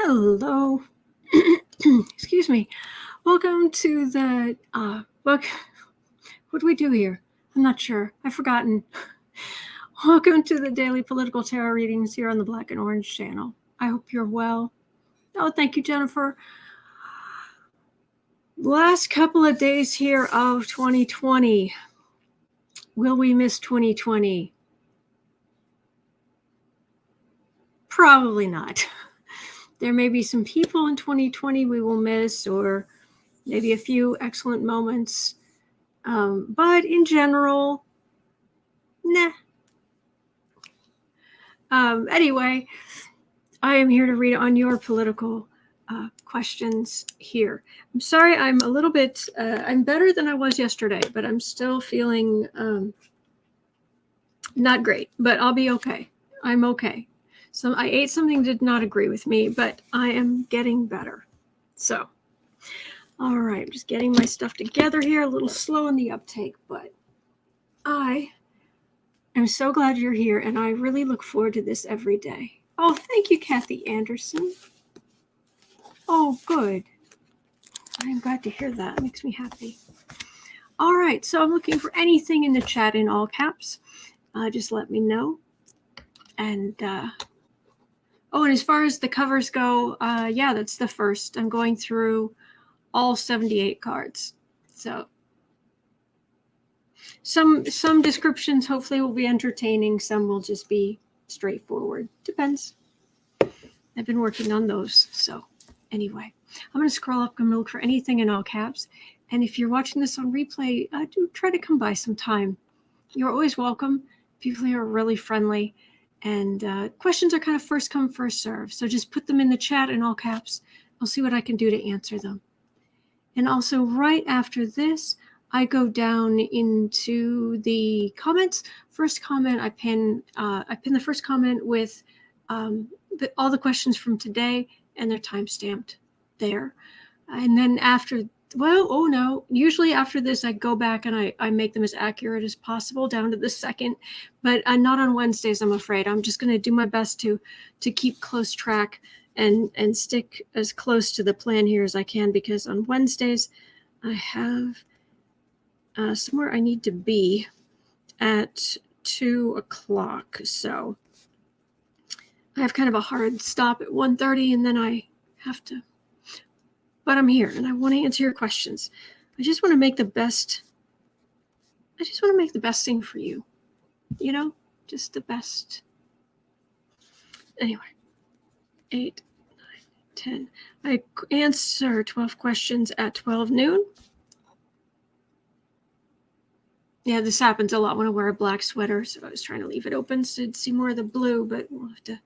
Hello. Excuse me. Welcome to the book. What do we do here? I'm not sure. I've forgotten. Welcome to the daily political tarot readings here on the Black and Orange channel. I hope you're well. Oh, thank you, Jennifer. Last couple of days here of 2020. Will we miss 2020? Probably not. There may be some people in 2020 we will miss, or maybe a few excellent moments. But in general, nah. Anyway, I am here to read on your political questions here. I'm sorry, I'm a little bit, I'm better than I was yesterday, but I'm still feeling not great, but I'll be okay. I'm okay. So I ate something that did not agree with me, but I am getting better. So, all right, I'm just getting my stuff together here, a little slow in the uptake, but I'm so glad you're here, and I really look forward to this every day. Oh, thank you, Kathy Anderson. Oh, good. I'm glad to hear that. It makes me happy. All right, so I'm looking for anything in the chat in all caps. Just let me know. And, and as far as the covers go, yeah, that's the first. I'm going through all 78 cards. So some descriptions hopefully will be entertaining. Some will just be straightforward. Depends. I've been working on those. So anyway, I'm going to scroll up and look for anything in all caps. And if you're watching this on replay, do try to come by sometime. You're always welcome. People here are really friendly. And questions are kind of first come, first serve. So just put them in the chat in all caps. I'll see what I can do to answer them. And also right after this, I go down into the comments. First comment, I pin the first comment with all the questions from today, and they're time-stamped there. And then usually after this, I go back and I make them as accurate as possible down to the second, but not on Wednesdays, I'm afraid. I'm just going to do my best to keep close track and stick as close to the plan here as I can, because on Wednesdays, I have somewhere I need to be at 2 o'clock. So I have kind of a hard stop at 1:30, and then I have to, but I'm here and I want to answer your questions. I just want to make the best thing for you, just the best. Anyway, 8, 9, 10. I answer 12 questions at 12 noon. Yeah, this happens a lot when I wear a black sweater, so I was trying to leave it open so to see more of the blue, but we'll have to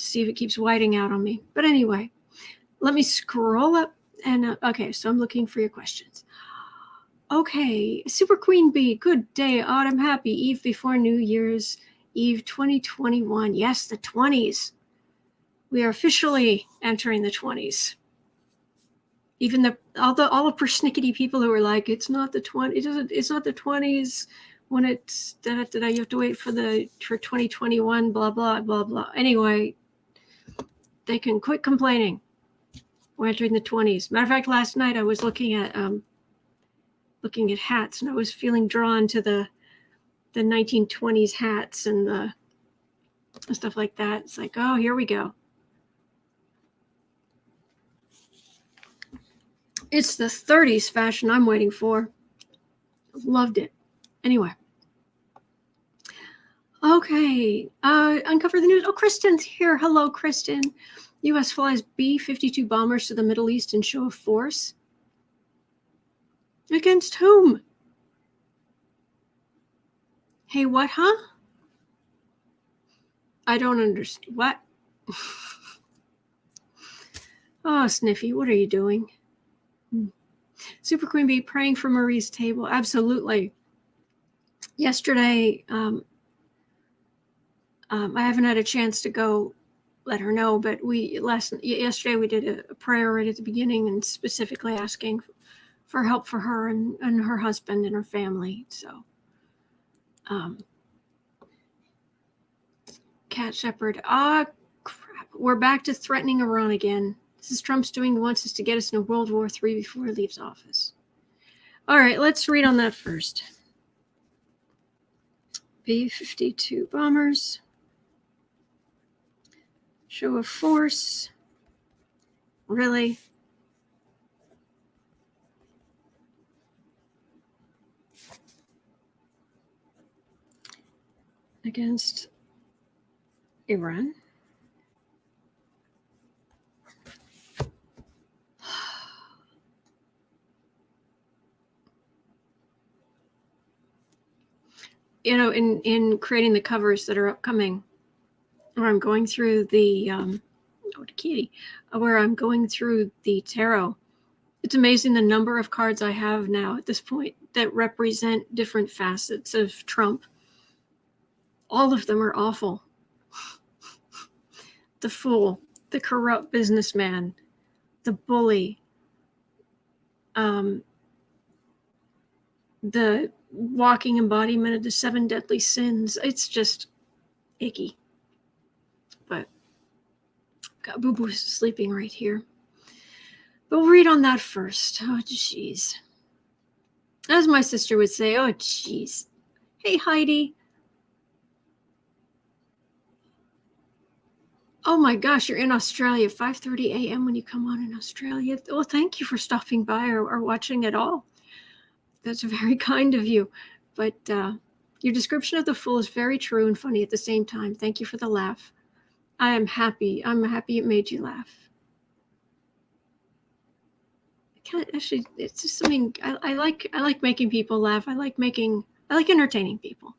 see if it keeps whiting out on me. But anyway, let me scroll up and okay, so I'm looking for your questions. Okay, Super Queen Bee, good day, Autumn, happy eve before New Year's Eve 2021. Yes, the 20s. We are officially entering the 20s. Even all the persnickety people who are like, it's not the 20s, it's not the 20s when it's you have to wait for 2021, blah blah blah blah. Anyway, they can quit complaining. We're entering the 20s. Matter of fact, last night I was looking at hats, and I was feeling drawn to the 1920s hats and the stuff like that. It's like, oh, here we go. It's the 30s fashion I'm waiting for. Loved it. Anyway. Okay. Uncover the news. Oh, Kristen's here. Hello, Kristen. U.S. flies B-52 bombers to the Middle East in show of force. Against whom? Hey, what, huh? I don't understand. What? Oh, Sniffy, what are you doing? Super Queen Bee praying for Marie's table. Absolutely. Yesterday, I haven't had a chance to go let her know, but yesterday we did a prayer right at the beginning, and specifically asking for help for her and her husband and her family. So, Cat Shepherd. Crap. we're back to threatening Iran again. This is Trump's doing. He wants us to get us into World War III before he leaves office. All right, let's read on that first. B-52 bombers. Show of force. Really? Against Iran. You know, in creating the covers that are upcoming, where I'm going through the where I'm going through the tarot, it's amazing the number of cards I have now at this point that represent different facets of Trump. All of them are awful. The fool, the corrupt businessman, the bully, the walking embodiment of the 7 deadly sins. It's just icky. But got Boo Boo sleeping right here. But we'll read on that first. Oh, jeez. As my sister would say, oh, jeez. Hey, Heidi. Oh my gosh, you're in Australia, 5:30 a.m. when you come on in Australia. Well, thank you for stopping by or watching at all. That's very kind of you. But your description of the fool is very true and funny at the same time. Thank you for the laugh. I am happy. I'm happy it made you laugh. Actually, it's just something I like making people laugh. I like entertaining people.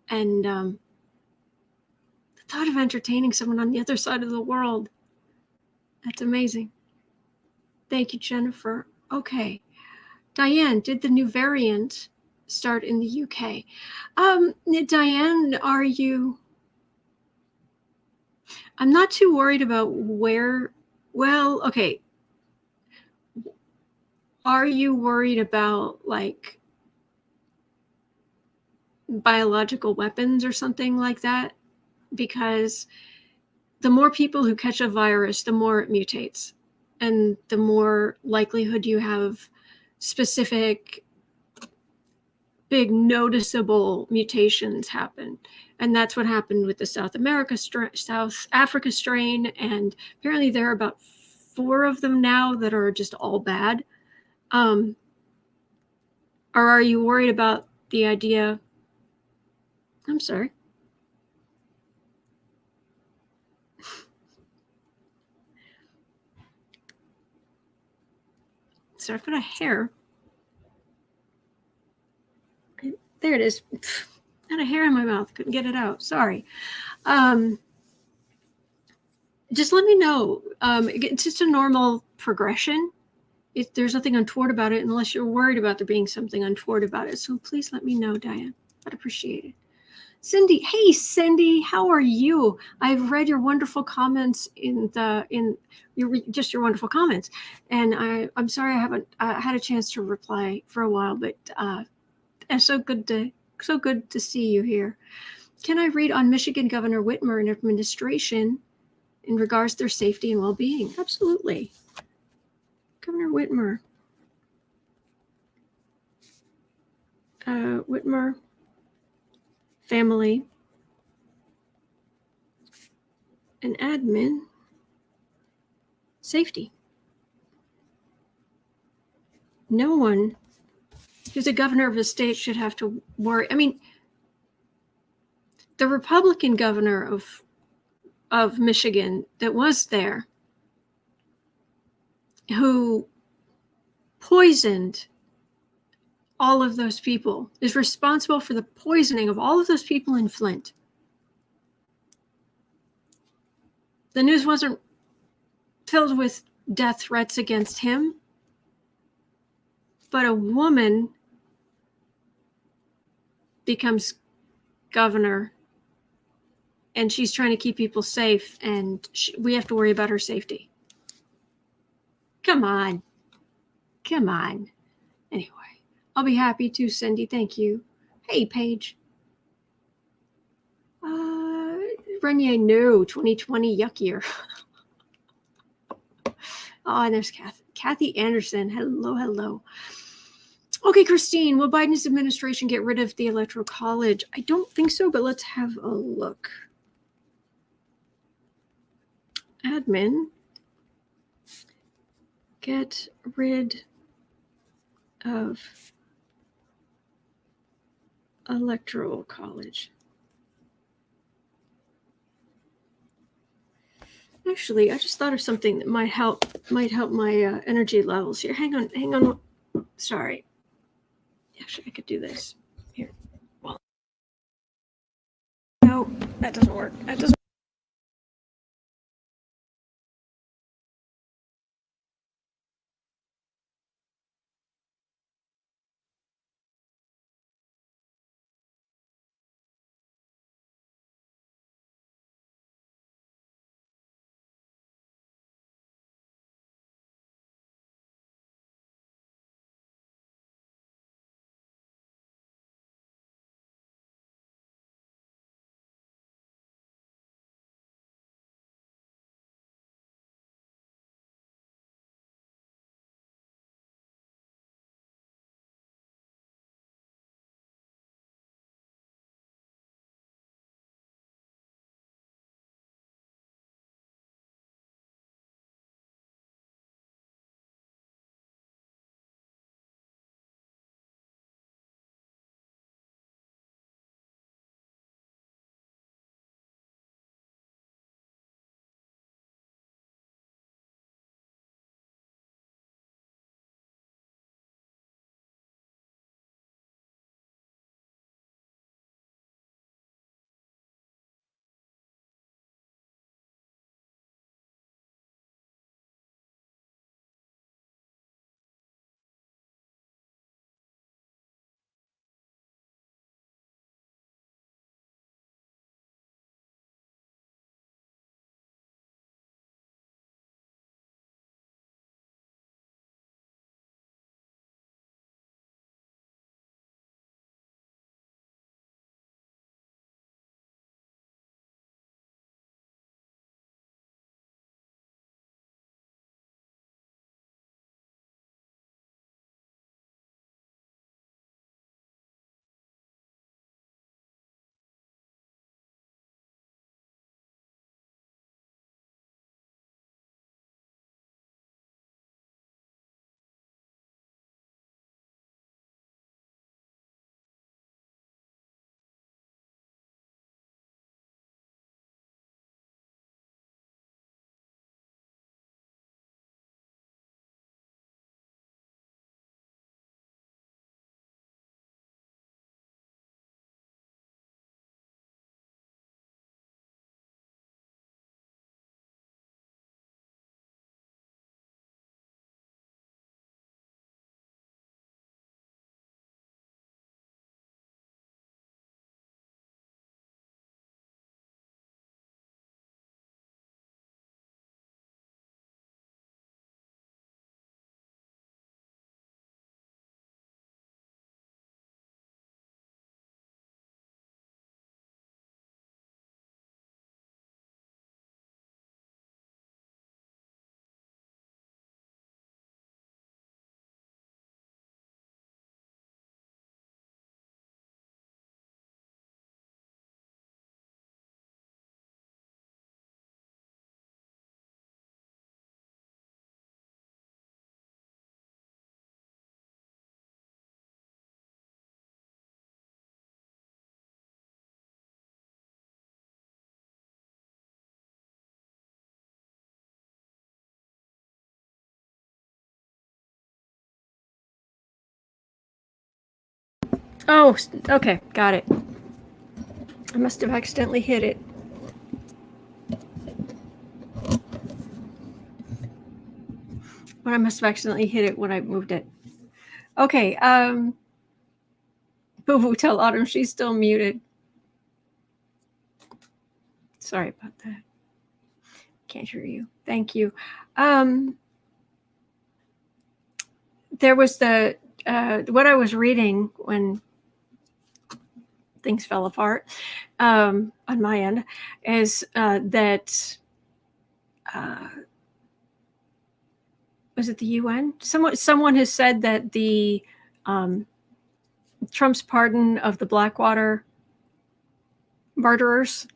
And the thought of entertaining someone on the other side of the world, that's amazing. Thank you, Jennifer. Okay. Diane, did the new variant start in the UK? Diane, are you... I'm not too worried about where... Well, okay. Are you worried about, like, biological weapons or something like that? Because the more people who catch a virus, the more it mutates. And the more likelihood you have specific, big, noticeable mutations happen. And that's what happened with the South Africa strain. And apparently there are about 4 of them now that are just all bad. Or are you worried about the idea? I'm sorry. So I've got a hair. There it is. Had a hair in my mouth. Couldn't get it out. Sorry. Just let me know. It's just a normal progression. There's nothing untoward about it unless you're worried about there being something untoward about it. So please let me know, Diane. I'd appreciate it. Cindy, hey Cindy, how are you? I've read your wonderful comments in your wonderful comments, and I'm sorry I haven't had a chance to reply for a while, but it's so good to see you here. Can I read on Michigan Governor Witmer and administration in regards to their safety and well-being? Absolutely. Governor Witmer. Witmer family and admin safety. No one who's a governor of a state should have to worry. I mean, the Republican governor of Michigan that was there, who poisoned all of those people, is responsible for the poisoning of all of those people in Flint. The news wasn't filled with death threats against him, but a woman becomes governor and she's trying to keep people safe, and we have to worry about her safety. Come on. Anyway, I'll be happy to, Cindy. Thank you. Hey, Paige. Brenier, no. 2020, yuck year. Oh, and there's Kathy Anderson. Hello, hello. Okay, Christine, will Biden's administration get rid of the Electoral College? I don't think so, but let's have a look. Admin. Get rid of Electoral College. Actually, I just thought of something that might help my energy levels here. Hang on. Sorry. Actually, I could do this. Here. Well, no, that doesn't work. Oh, okay, got it. I must have accidentally hit it. But I must have accidentally hit it when I moved it. Okay, Boo-boo, tell Autumn she's still muted. Sorry about that. Can't hear you. Thank you. There was the what I was reading when things fell apart on my end, is that was it the UN? Someone has said that the Trump's pardon of the Blackwater murderers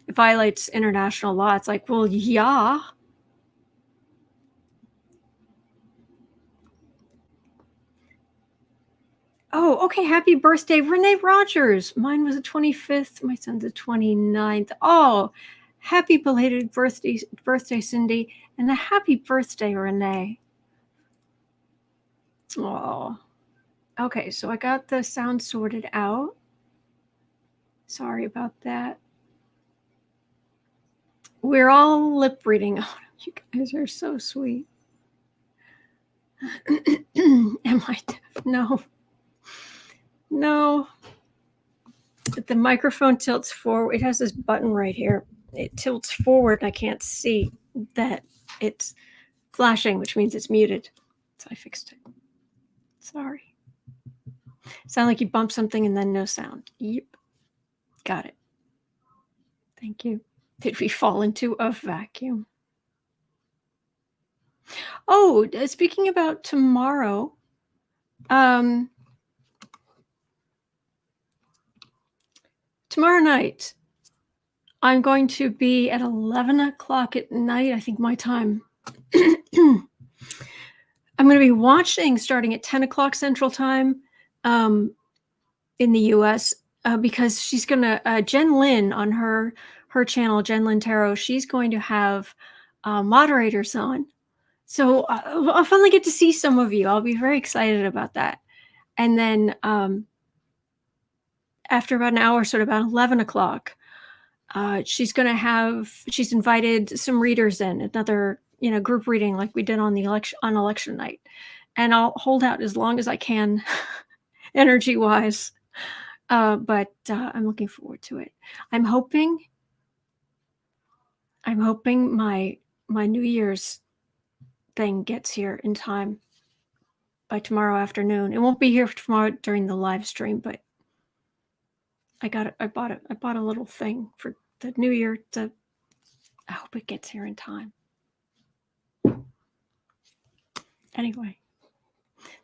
violates international law. It's like, well, yeah. Oh, okay. Happy birthday, Renee Rogers. Mine was the 25th. My son's the 29th. Oh, happy belated birthday, Cindy. And a happy birthday, Renee. Oh, okay. So I got the sound sorted out. Sorry about that. We're all lip reading. Oh, you guys are so sweet. Am I deaf? No. No. But the microphone tilts forward. It has this button right here. It tilts forward. I can't see that it's flashing, which means it's muted. So I fixed it. Sorry. Sound like you bumped something and then no sound. Yep. Got it. Thank you. Did we fall into a vacuum? Oh, speaking about tomorrow, tomorrow night, I'm going to be at 11 o'clock at night, I think my time. I'm going to be watching starting at 10 o'clock Central Time in the US because she's going to, Jen Lin on her channel, Jen Lin Tarot, she's going to have moderators on. So I'll finally get to see some of you. I'll be very excited about that. And then after about an hour, sort of about 11 o'clock, she's invited some readers in, another, group reading like we did on election night. And I'll hold out as long as I can, energy wise. But I'm looking forward to it. I'm hoping my New Year's thing gets here in time by tomorrow afternoon. It won't be here tomorrow during the live stream, but I bought a little thing for the New Year. I hope it gets here in time. Anyway,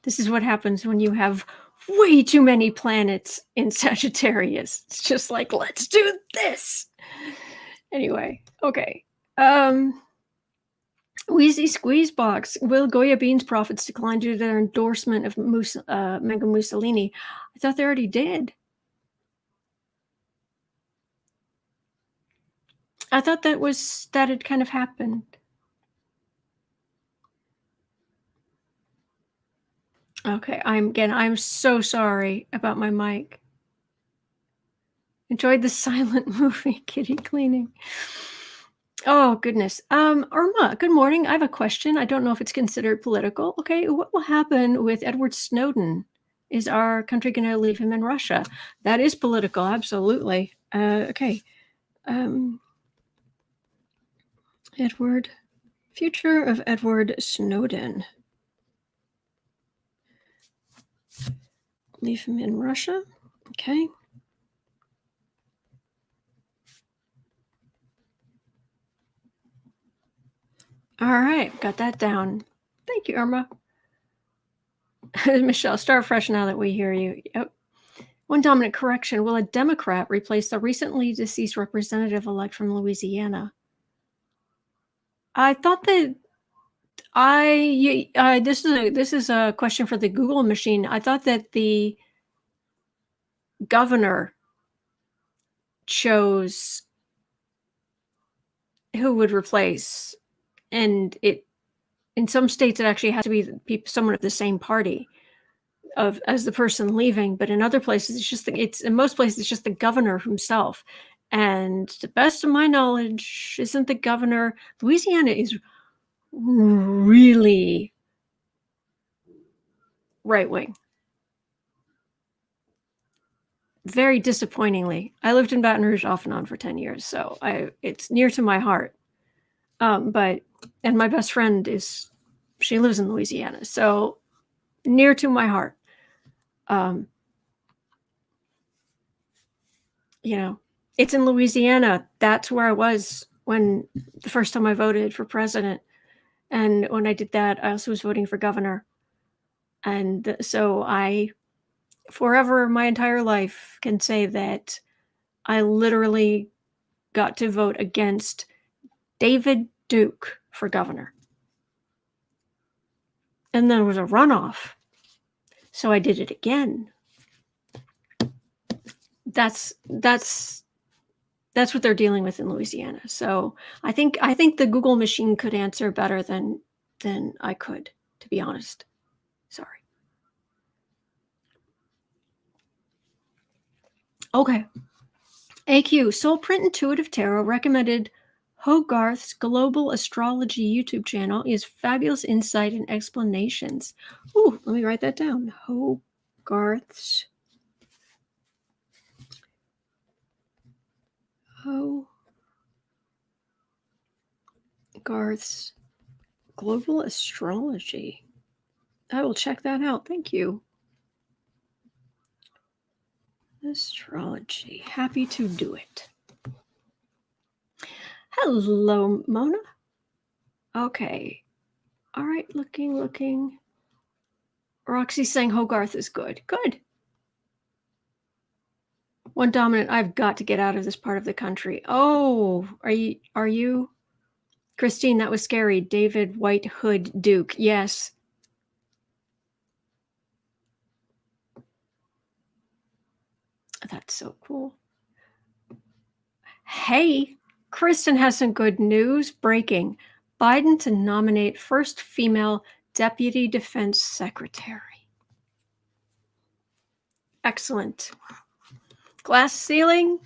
this is what happens when you have way too many planets in Sagittarius. It's just like, let's do this. Anyway, okay. Wheezy Squeeze Box. Will Goya Beans profits decline due to their endorsement of Mega Mussolini? I thought they already did. I thought that had kind of happened. Okay, I'm so sorry about my mic. Enjoyed the silent movie, kitty cleaning. Oh, goodness. Irma, good morning. I have a question. I don't know if it's considered political. Okay, what will happen with Edward Snowden? Is our country going to leave him in Russia? That is political, absolutely. Okay. Future of Edward Snowden. Leave him in Russia. Okay. All right, got that down. Thank you, Irma. Michelle, start fresh now that we hear you. Yep. One dominant correction. Will a Democrat replace the recently deceased representative-elect from Louisiana? I thought that this is a question for the Google machine. I thought that the governor chose who would replace, and in some states it actually has to be someone of the same party as the person leaving, but in other places in most places it's just the governor himself. And to the best of my knowledge, isn't the governor, Louisiana is really right-wing. Very disappointingly. I lived in Baton Rouge off and on for 10 years, so it's near to my heart. And my best friend she lives in Louisiana, so near to my heart. It's in Louisiana. That's where I was when the first time I voted for president. And when I did that, I also was voting for governor. And so I, forever, my entire life, can say that I literally got to vote against David Duke for governor. And then there was a runoff. So I did it again. That's what they're dealing with in Louisiana. So I think the Google machine could answer better than I could, to be honest. Sorry. Okay. AQ, Soul Print Intuitive Tarot recommended Hogarth's Global Astrology YouTube channel is fabulous insight and explanations. Ooh, let me write that down. Hogarth's Global Astrology. I will check that out. Thank you. Astrology. Happy to do it. Hello, Mona. Okay. All right. Looking. Roxy saying Hogarth is good. Good. One dominant. I've got to get out of this part of the country. Oh, are you? Christine, that was scary. David White Hood Duke. Yes. That's so cool. Hey, Kristen has some good news. Breaking. Biden to nominate first female Deputy Defense Secretary. Excellent. Glass ceiling?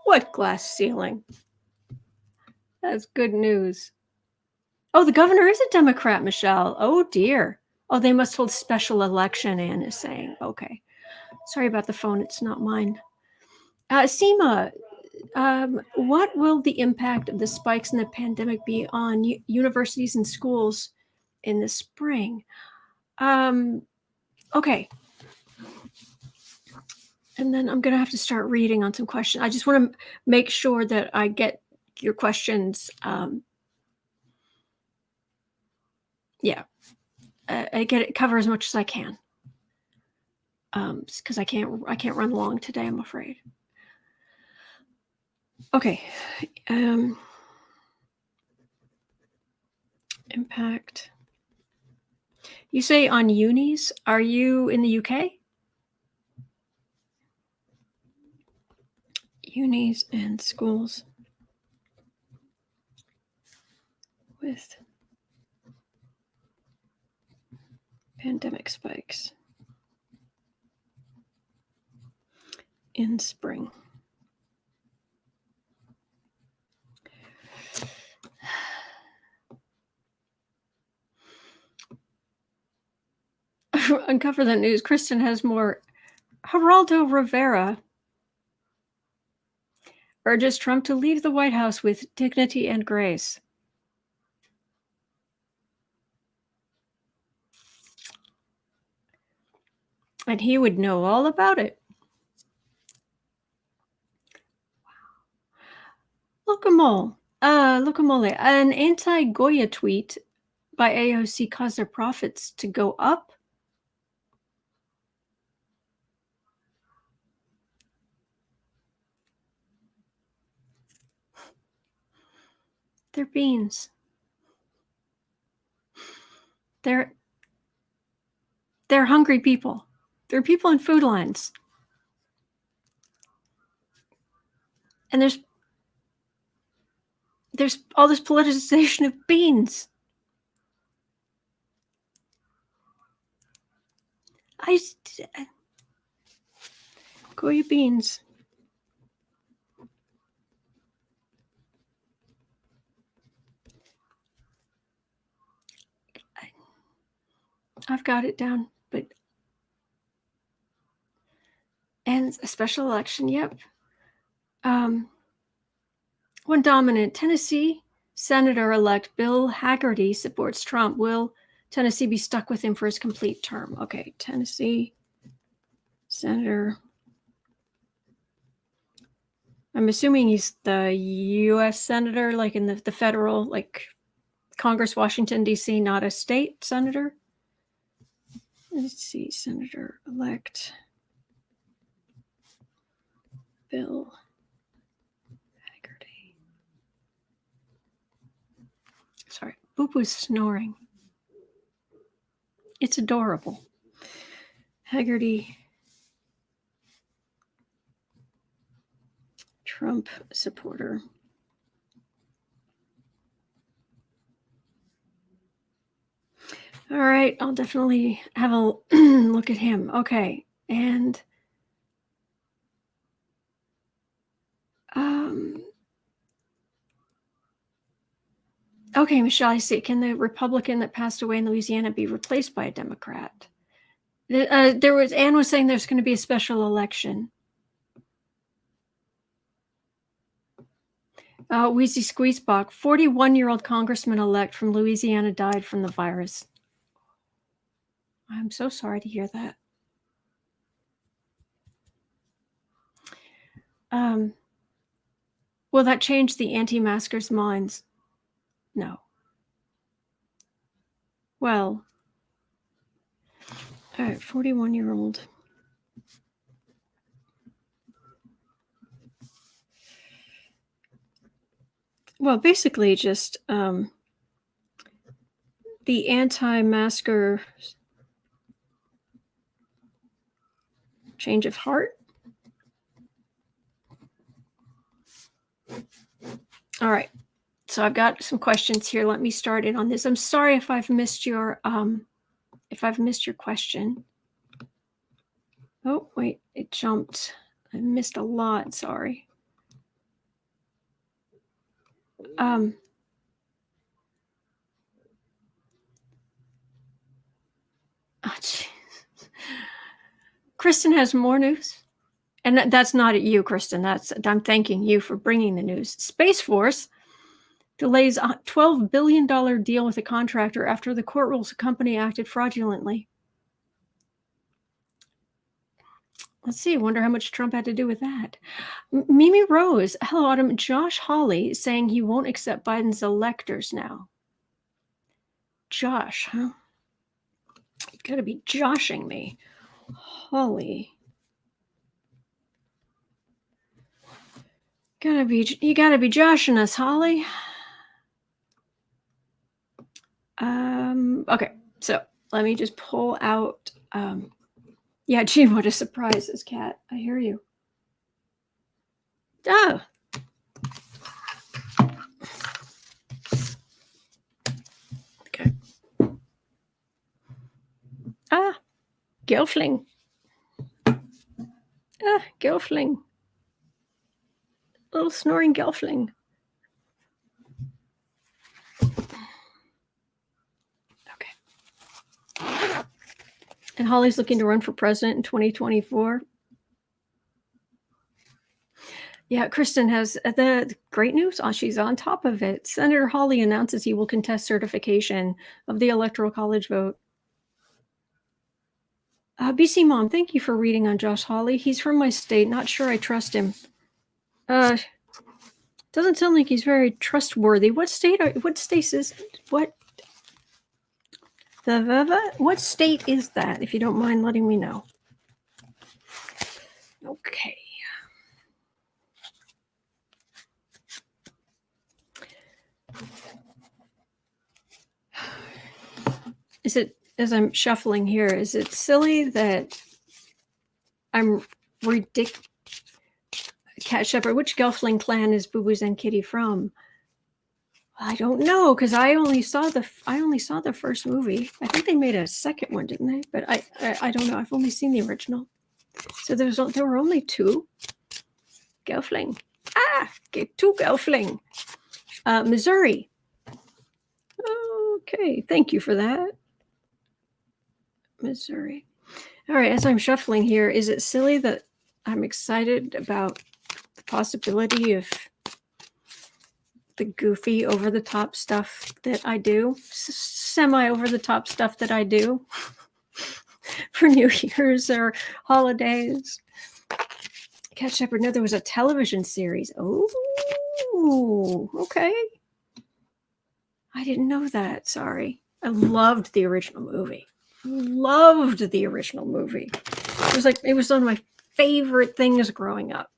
What glass ceiling? That's good news. Oh, the governor is a Democrat, Michelle. Oh, dear. Oh, they must hold special election, Anne is saying. Okay. Sorry about the phone. It's not mine. Seema, what will the impact of the spikes in the pandemic be on universities and schools in the spring? Okay. And then I'm going to have to start reading on some questions. I just want to make sure that I get your questions. I get it, cover as much as I can. Because I can't run long today, I'm afraid. Okay. Impact. You say on unis. Are you in the UK? Unis and schools with pandemic spikes in spring. Uncover the news. Kristen has more. Geraldo Rivera urges Trump to leave the White House with dignity and grace. And he would know all about it. Locamole. An anti-Goya tweet by AOC caused their profits to go up. They're beans. They're hungry people. They're people in food lines. And there's all this politicization of beans. Goya beans. I've got it down, but and a special election, yep. One dominant. Tennessee Senator-elect Bill Hagerty supports Trump. Will Tennessee be stuck with him for his complete term? Okay, Tennessee Senator I'm assuming he's the U.S. senator, like in the federal, like Congress, Washington, D.C., not a state senator. Let's see, Senator-elect Bill Hagerty. Sorry, Boop was snoring. It's adorable. Hagerty, Trump supporter. All right, I'll definitely have a look at him. Okay, and okay, Michelle, I see. Can the Republican that passed away in Louisiana be replaced by a Democrat? Ann was saying there's going to be a special election. Wheezy Squeezebach, 41-year-old congressman-elect from Louisiana died from the virus. I'm so sorry to hear that. Will that change the anti-maskers' minds? No. Well, all right, 41-year-old. Well, basically just the anti-masker change of heart. All right, so I've got some questions here. Let me start in on this. I'm sorry if I've missed your question. Oh, wait, it jumped. I missed a lot, sorry. Oh, Kristen has more news. And that's not at you, Kristen. I'm thanking you for bringing the news. Space Force delays a $12 billion deal with a contractor after the court rules the company acted fraudulently. Let's see. I wonder how much Trump had to do with that. Mimi Rose, hello, Autumn. Josh Hawley saying he won't accept Biden's electors now. Josh, huh? You've got to be joshing me. Hawley. You gotta be joshing us, Hawley. Okay, so let me just pull out. Yeah, gee, what a surprise, this cat. I hear you. Oh. Okay. Gelfling. Gelfling. Little snoring Gelfling. Okay. And Hawley's looking to run for president in 2024. Yeah, Kristen has the great news. She's on top of it. Senator Hawley announces he will contest certification of the Electoral College vote. BC Mom, thank you for reading on Josh Hawley. He's from my state. Not sure I trust him. Doesn't sound like he's very trustworthy. What state is what? What state is that? If you don't mind letting me know. Okay. Is it, as I'm shuffling here, is it silly that I'm ridiculous? Cat Shepherd, which Gelfling clan is Boo Boo's and Kitty from? I don't know, because I only saw the first movie. I think they made a second one, didn't they? But I don't know. I've only seen the original. So there were only two Gelfling. Two Gelfling. Missouri. Okay, thank you for that. Missouri. All right, as I'm shuffling here, is it silly that I'm excited about the possibility of the goofy over-the-top stuff that I do, semi-over-the-top stuff that I do for New Year's or holidays? Cat Shepherd. No, there was a television series. Oh, okay. I didn't know that. Sorry. I loved the original movie. Loved the original movie. It was one of my favorite things growing up.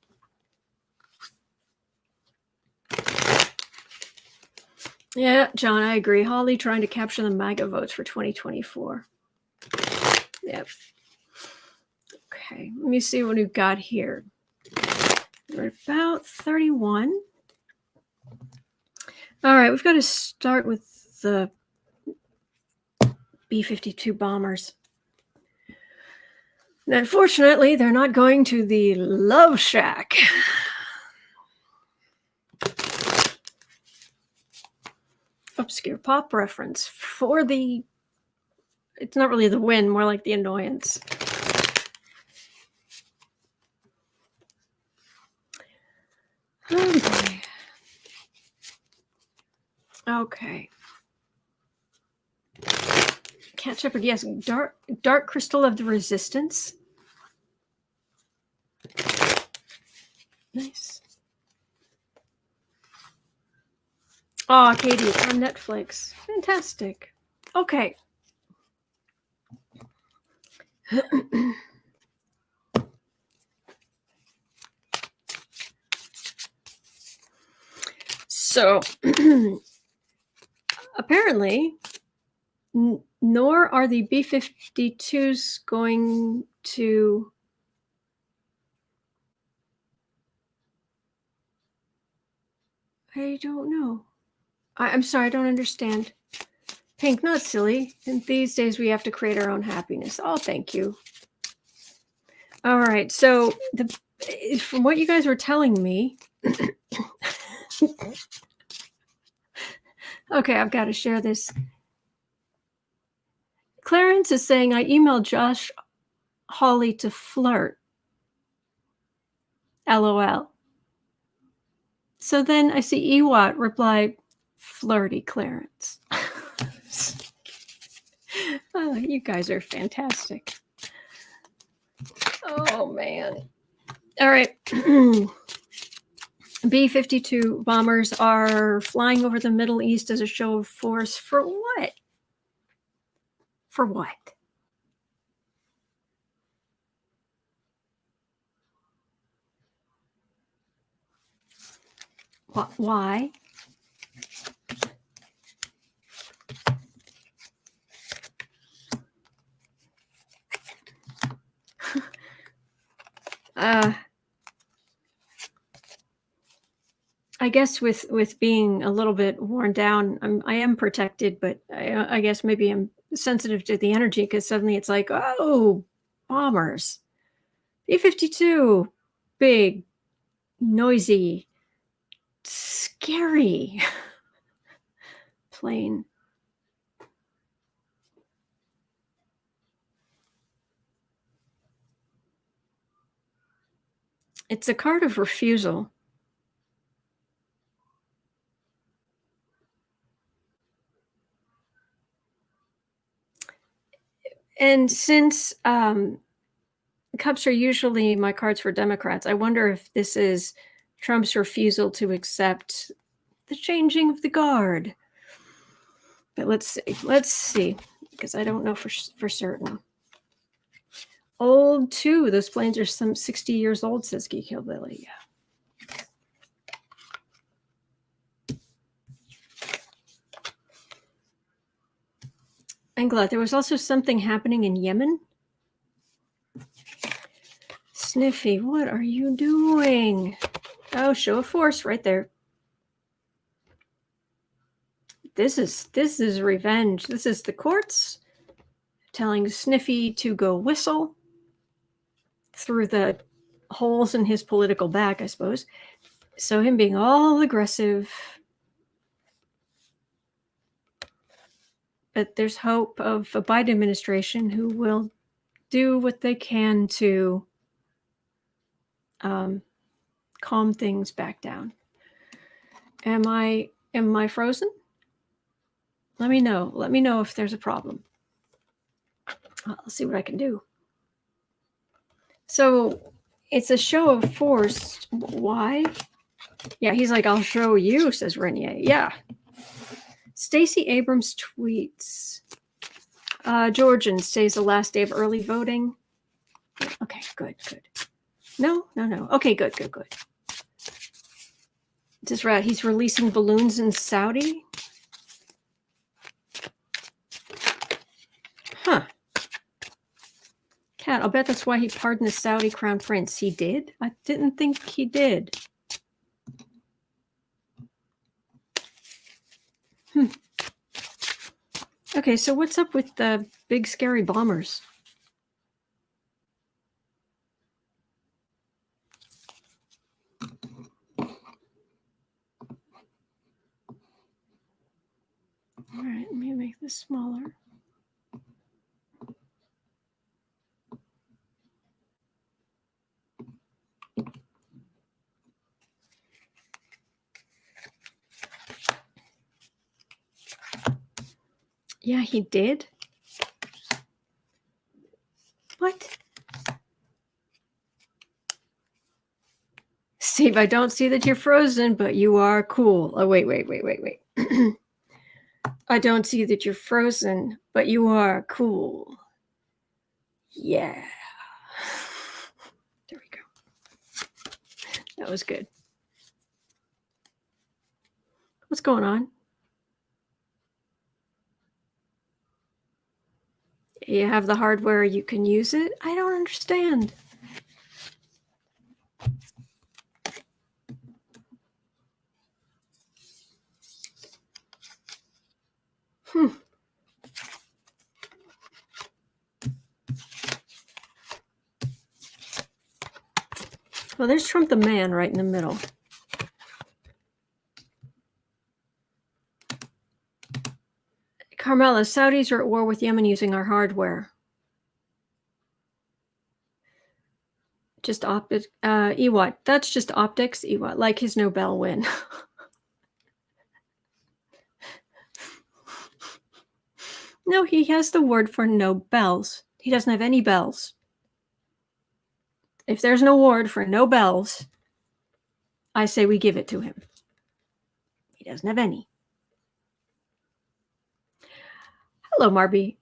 Yeah, John, I agree. Hawley trying to capture the MAGA votes for 2024. Yep. Okay, let me see what we've got here. We're about 31. All right, we've got to start with the B-52 bombers. And unfortunately, they're not going to the Love Shack. Obscure pop reference for the... It's not really the win, more like the annoyance. Oh boy. Okay. Cat Shepherd, yes. Dark Crystal of the Resistance. Nice. Oh, Katie, it's on Netflix. Fantastic. Okay. So, apparently, nor are the B-52s going to... I don't know. I'm sorry, I don't understand. Pink, not silly. And these days we have to create our own happiness. Oh, thank you. All right, so from what you guys were telling me... Okay, I've got to share this. Clarence is saying, I emailed Josh Hawley to flirt. LOL. So then I see Ewat reply, flirty Clarence. Oh, you guys are fantastic. Oh, man. All right. B-52 bombers are flying over the Middle East as a show of force. For what? For what? Why? I guess with being a little bit worn down, I am protected, but I guess maybe I'm sensitive to the energy because suddenly it's like, oh, bombers. B-52, big, noisy, scary plane. It's a card of refusal. And since cups are usually my cards for Democrats, I wonder if this is Trump's refusal to accept the changing of the guard. But let's see, because I don't know for certain. Old too. Those planes are some 60 years old, says Geek Hillbilly. Yeah. Angela, there was also something happening in Yemen. Sniffy, what are you doing? Oh, show of force right there. This is revenge. This is the courts telling Sniffy to go whistle through the holes in his political back, I suppose. So him being all aggressive. But there's hope of a Biden administration who will do what they can to calm things back down. Am I frozen? Let me know. Let me know if there's a problem. I'll see what I can do. So It's a show of force. Why? Yeah, he's like, I'll show you, says Renier. Yeah. Stacey Abrams tweets, Georgian says the last day of early voting. Okay, good. No. Okay, good. Just right. He's releasing balloons in Saudi. Huh. Cat, I'll bet that's why he pardoned the Saudi crown prince. He did? I didn't think he did. Okay, so what's up with the big scary bombers? All right, let me make this smaller. Yeah, he did. What? Steve, I don't see that you're frozen, but you are cool. Oh, wait. I don't see that you're frozen, but you are cool. Yeah. There we go. That was good. What's going on? You have the hardware, you can use it? I don't understand. Well, there's Trump the man right in the middle. Carmela, Saudis are at war with Yemen using our hardware. Just optics. Ewat, that's just optics. Ewat, like his Nobel win. No, he has the word for no bells. He doesn't have any bells. If there's an award for no bells, I say we give it to him. He doesn't have any. Hello, Marby.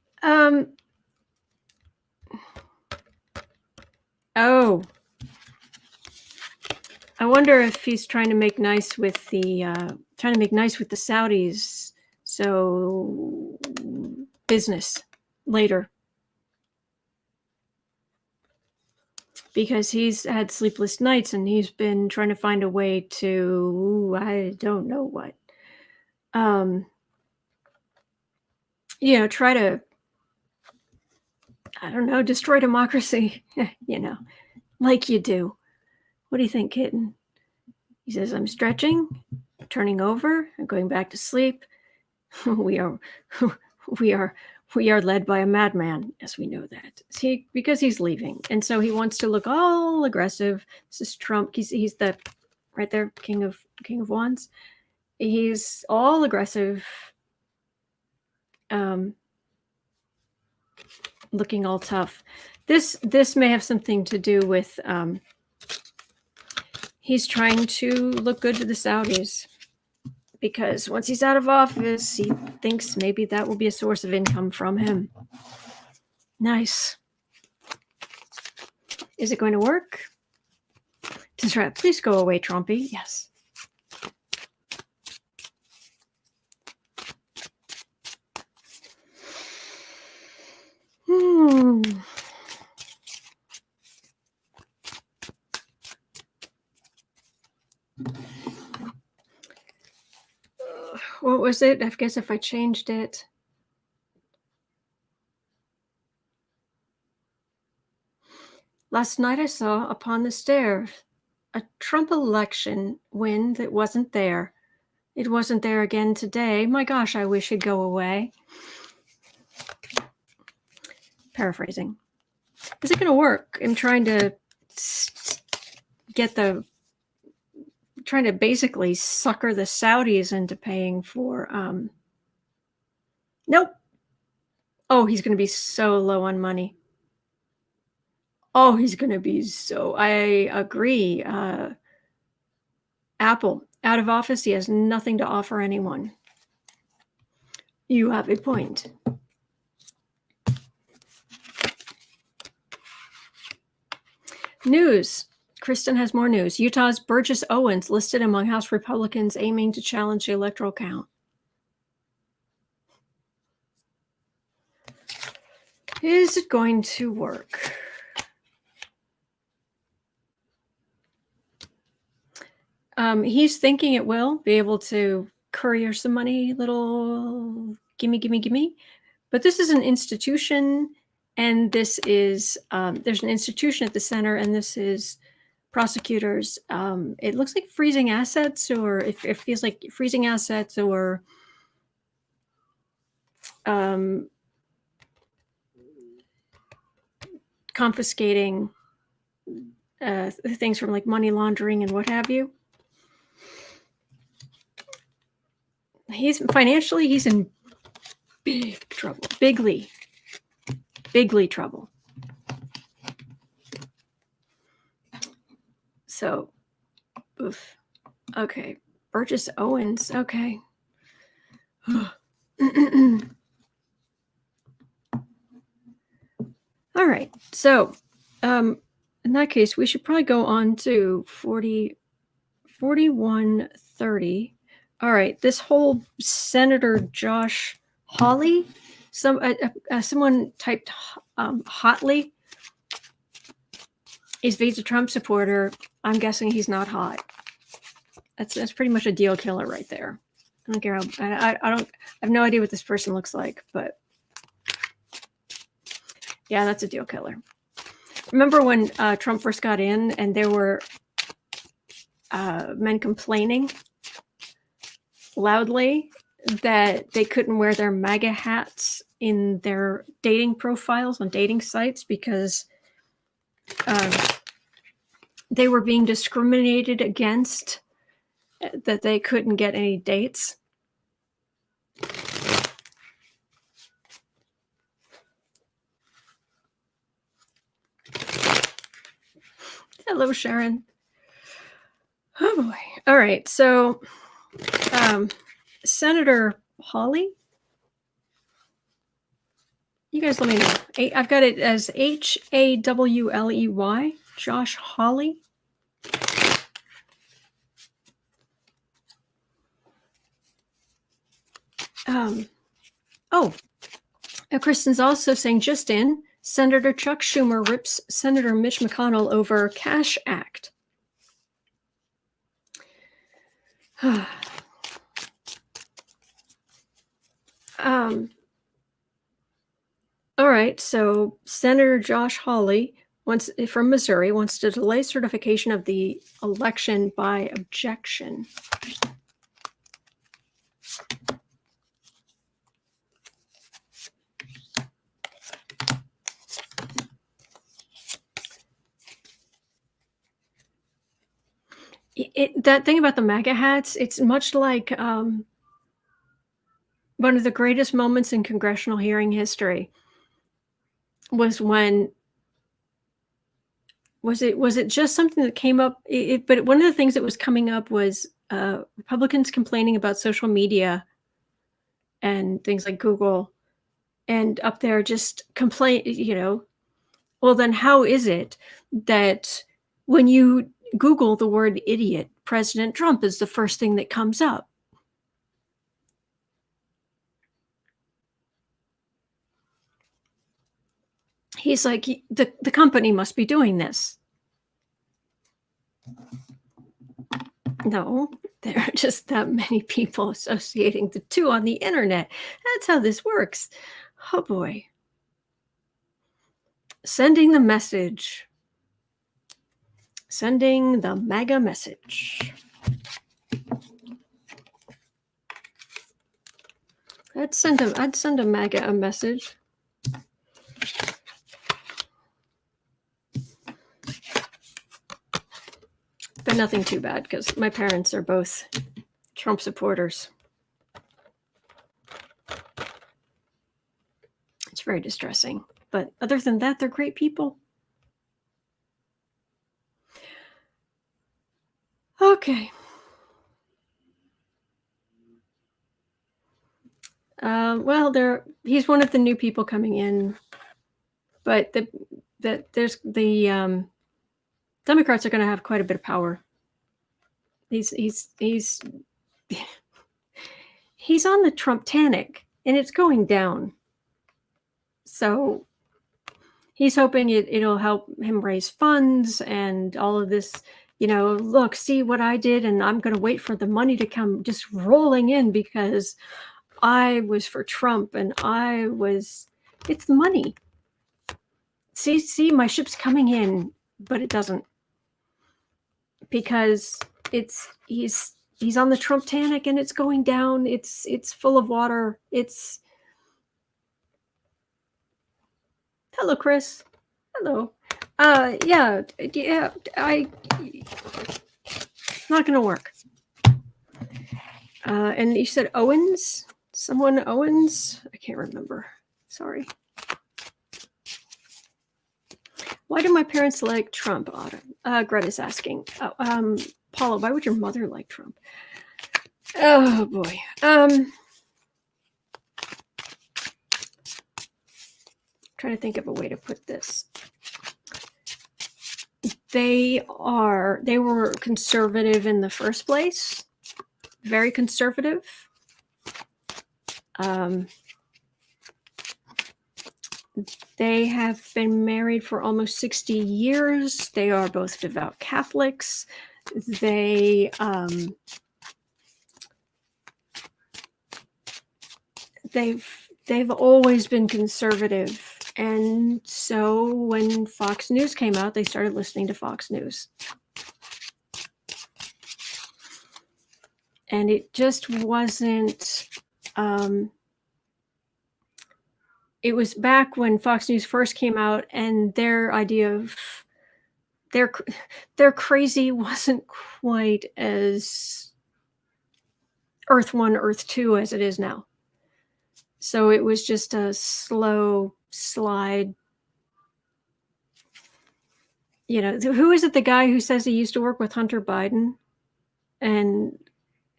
Oh. I wonder if he's trying to make nice with the Saudis. So business later. Because he's had sleepless nights and he's been trying to find a way to, I don't know what, try to, I don't know, destroy democracy, like you do. What do you think, kitten? He says, I'm stretching, turning over, and going back to sleep. we are led by a madman. Yes, we know that. Because he's leaving. And so he wants to look all aggressive. This is Trump. He's the right there, King of Wands. He's all aggressive. Looking all tough. This may have something to do with he's trying to look good to the Saudis. Because once he's out of office, he thinks maybe that will be a source of income from him. Nice. Is it going to work? Please go away, Trumpy. Yes. What was it? I guess if I changed it. Last night I saw upon the stairs a Trump election win that wasn't there. It wasn't there again today. My gosh, I wish it'd go away. Paraphrasing. Is it going to work? I'm trying to trying to basically sucker the Saudis into paying for, nope. Oh, he's going to be so low on money. Oh, he's going to be so. I agree. Apple out of office. He has nothing to offer anyone. You have a point. News. Kristen has more news. Utah's Burgess Owens listed among House Republicans aiming to challenge the electoral count. Is it going to work? He's thinking it will be able to courier some money, little gimme. But this is an institution, and this is there's an institution at the center, and this is prosecutors. It looks like freezing assets, or it feels like freezing assets, or confiscating things from like money laundering and what have you. He's in big trouble, bigly trouble. So, oof. Okay, Burgess Owens. Okay. All right. So, in that case, we should probably go on to 4130. All right. This whole Senator Josh Hawley, someone typed hotly. He's a Trump supporter. I'm guessing he's not hot. That's pretty much a deal killer right there. I don't care. I have no idea what this person looks like, but yeah, that's a deal killer. Remember when Trump first got in and there were men complaining loudly that they couldn't wear their MAGA hats in their dating profiles on dating sites because they were being discriminated against, that they couldn't get any dates. Hello, Sharon. Oh boy. All right. So, Senator Hawley, you guys let me know. I've got it as Hawley, Josh Hawley. Kristen's also saying, just in, Senator Chuck Schumer rips Senator Mitch McConnell over Cash Act. All right, so Senator Josh Hawley from Missouri wants to delay certification of the election by objection. That thing about the MAGA hats, it's much like one of the greatest moments in congressional hearing history was when was it just something that came up? But one of the things that was coming up was Republicans complaining about social media and things like Google, and up there just complain. Well, then how is it that when you Google the word idiot, President Trump is the first thing that comes up? He's like, the company must be doing this. No, there are just that many people associating the two on the internet. That's how this works. Oh boy. Sending the message. Sending the MAGA message. I'd send a MAGA a message. But nothing too bad because my parents are both Trump supporters. It's very distressing. But other than that, they're great people. Okay. Well, he's one of the new people coming in, but there's the Democrats are going to have quite a bit of power. He's he's on the Trump-tanic, and it's going down. So he's hoping it'll help him raise funds and all of this. Look, see what I did, and I'm going to wait for the money to come just rolling in because I was for Trump, and it's the money. See, my ship's coming in, but it doesn't, because he's on the Trump-tanic and it's going down. It's full of water. Hello, Chris. Hello. Yeah, not gonna work. And you said Owens? Someone Owens? I can't remember. Sorry. Why do my parents like Trump, Autumn? Greta's asking. Paula, why would your mother like Trump? Oh, boy. Trying to think of a way to put this. They were conservative in the first place. Very conservative. They have been married for almost 60 years. They are both devout Catholics. They've always been conservative. And so when Fox News came out, they started listening to Fox News. And it just wasn't, it was back when Fox News first came out, and their idea of their crazy wasn't quite as Earth 1, Earth 2 as it is now. So it was just a slow slide. Who is it, the guy who says he used to work with Hunter Biden and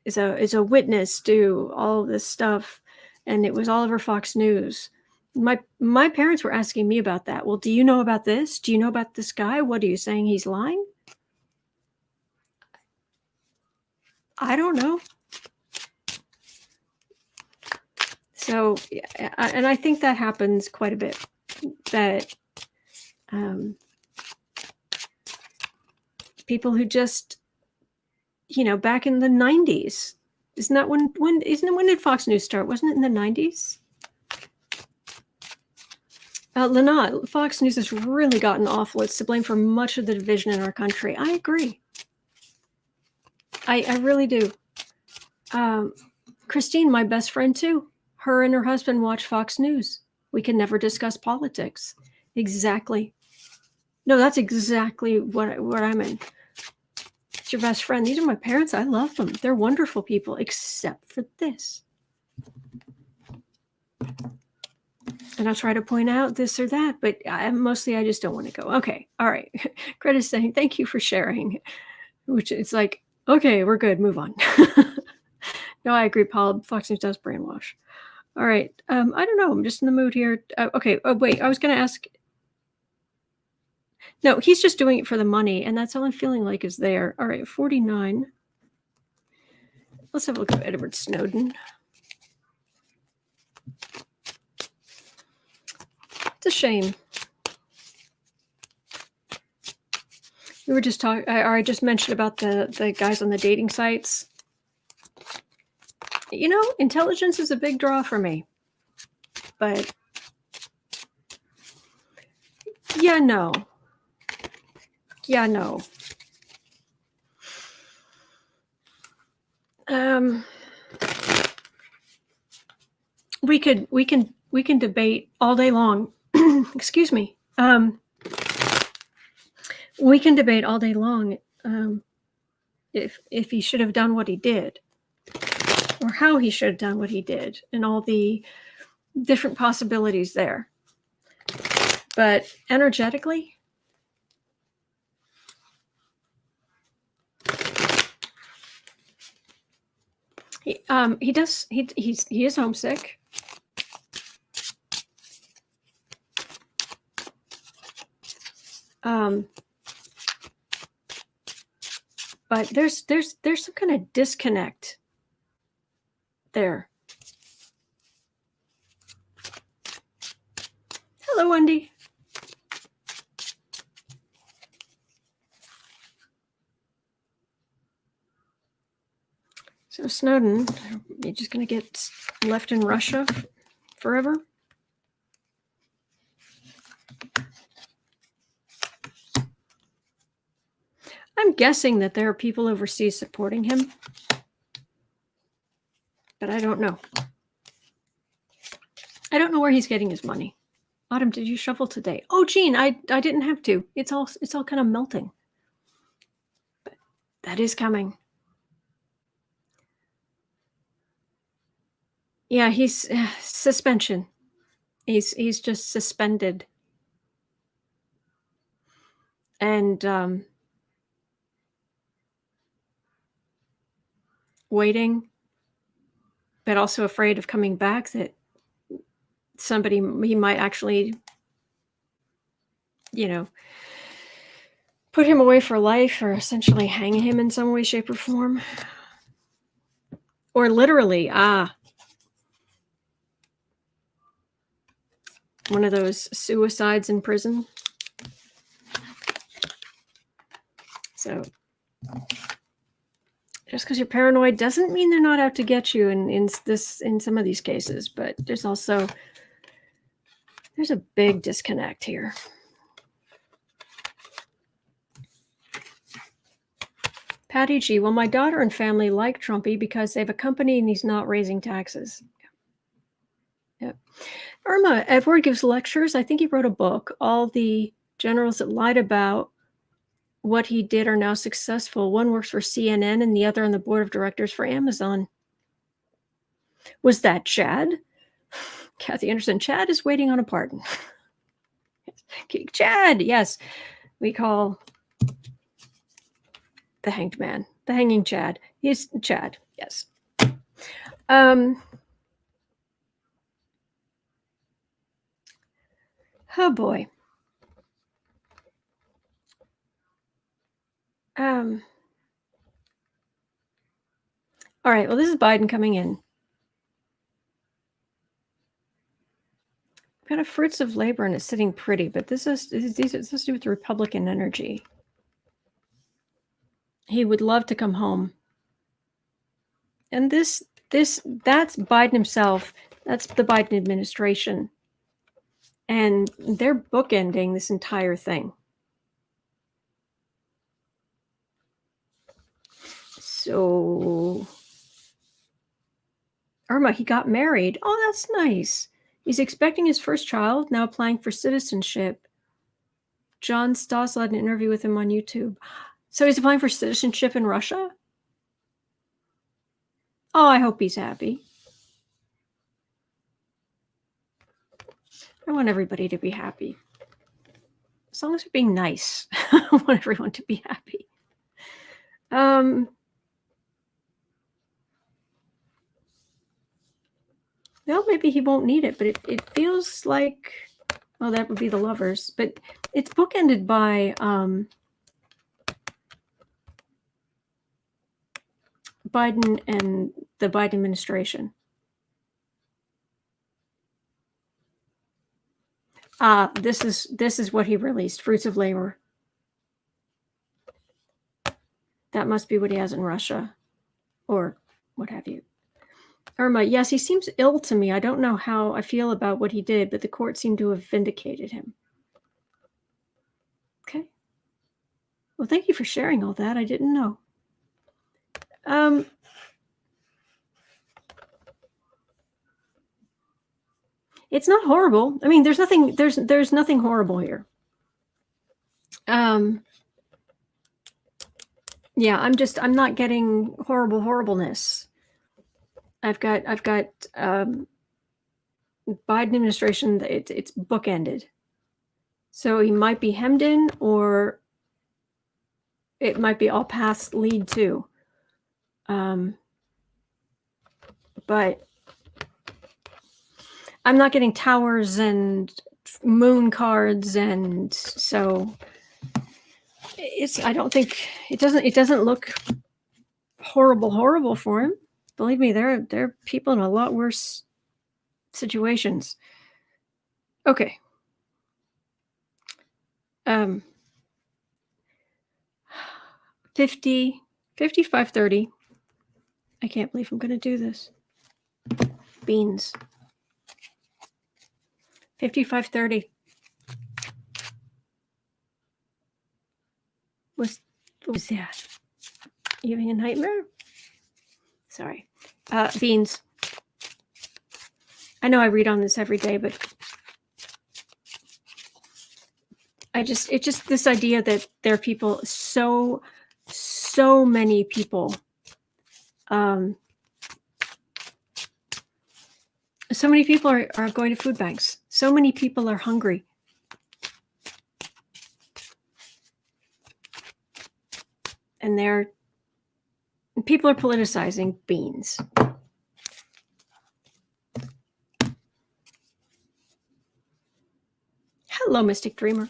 is a witness to all of this stuff, and it was all over Fox News. My parents were asking me about that. Well, do you know about this? Do you know about this guy? What are you saying? He's lying? I don't know. So, and I think that happens quite a bit. That people who just, back in the 90s, isn't that when did Fox News start? Wasn't it in the 90s? Lynette, Fox News has really gotten awful. It's to blame for much of the division in our country. I agree. I really do. Christine, my best friend too. Her and her husband watch Fox News. We can never discuss politics. Exactly. No, that's exactly what I'm in. It's your best friend. These are my parents. I love them. They're wonderful people, except for this. And I'll try to point out this or that, but mostly I just don't want to go. Okay, all right. Greta's saying, thank you for sharing, which it's like, okay, we're good. Move on. No, I agree, Paul. Fox News does brainwash. All right. I don't know. I'm just in the mood here. Okay. Oh, wait. I was going to ask. No, he's just doing it for the money, and that's all I'm feeling like is there. All right. 49. Let's have a look at Edward Snowden. It's a shame. We were just talking, I just mentioned about the guys on the dating sites. Intelligence is a big draw for me. But no. We can debate all day long. Excuse me. We can debate all day long if he should have done what he did, or how he should have done what he did, and all the different possibilities there. But energetically, He does. He is homesick. But there's some kind of disconnect there. Hello, Wendy. So Snowden, you're just going to get left in Russia forever? I'm guessing that there are people overseas supporting him, but I don't know. I don't know where he's getting his money. Autumn, did you shovel today? Oh, Jean, I didn't have to. It's all kind of melting. But that is coming. Yeah, he's suspension. He's just suspended. And waiting, but also afraid of coming back, that he might actually, put him away for life, or essentially hang him in some way, shape, or form. Or literally, one of those suicides in prison. So just because you're paranoid doesn't mean they're not out to get you in some of these cases, but there's a big disconnect here. Patty G, well, my daughter and family like Trumpy because they have a company and he's not raising taxes. Yep. Irma, Edward gives lectures. I think he wrote a book. All the generals that lied about what he did are now successful. One works for CNN and the other on the board of directors for Amazon. Was that Chad? Kathy Anderson, Chad is waiting on a pardon. Chad, yes. We call the hanged man, the hanging Chad. He's Chad, yes. Oh boy. All right, well, this is Biden coming in. Kind of fruits of labor, and it's sitting pretty, but this has to do with Republican energy. He would love to come home. And that's Biden himself. That's the Biden administration. And they're bookending this entire thing. So, Irma, he got married. Oh, that's nice. He's expecting his first child, now applying for citizenship. John Stossel had an interview with him on YouTube. So he's applying for citizenship in Russia? Oh, I hope he's happy. I want everybody to be happy. As long as we're being nice. I want everyone to be happy. Well, maybe he won't need it, but it feels like, well, that would be the lovers. But it's bookended by Biden and the Biden administration. This is what he released, Fruits of Labor. That must be what he has in Russia, or what have you. Irma, yes, he seems ill to me. I don't know how I feel about what he did, but the court seemed to have vindicated him. Okay. Well, thank you for sharing all that. I didn't know. It's not horrible. I mean, there's nothing horrible here. Yeah, I'm not getting horribleness. I've got Biden administration. It's bookended. So he might be hemmed in, or it might be all paths lead to. but I'm not getting towers and moon cards, and so I don't think it doesn't look horrible for him. Believe me, there are people in a lot worse situations. Okay. 5530. I can't believe I'm going to do this. Beans. 5530. What was that? You having a nightmare? Sorry. Beans. I know I read on this every day, but it's just this idea that there are people, so many people, so many people are going to food banks. So many people are hungry. And people are politicizing beans. Hello, Mystic Dreamer.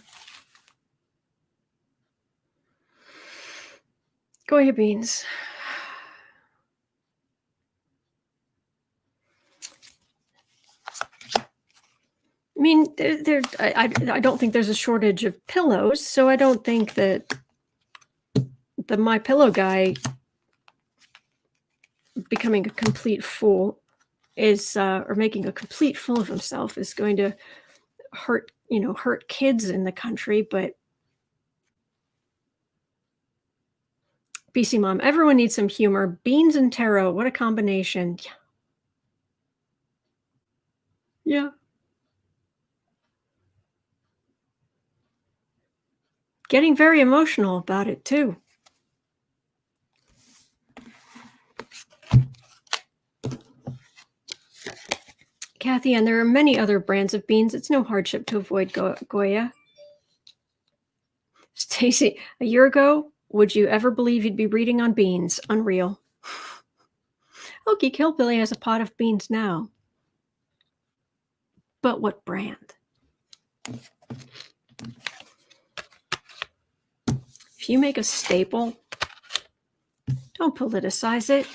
Goya beans. I mean, I don't think there's a shortage of pillows, so I don't think that the My Pillow guy becoming a complete fool is, or making a complete fool of himself is going to hurt kids in the country. But BC Mom, everyone needs some humor. Beans and tarot, what a combination. Yeah. Getting very emotional about it too. Kathy, and there are many other brands of beans. It's no hardship to avoid Goya. Stacy, a year ago, would you ever believe you'd be reading on beans? Unreal. Oh, Geek Hillbilly has a pot of beans now. But what brand? If you make a staple, don't politicize it.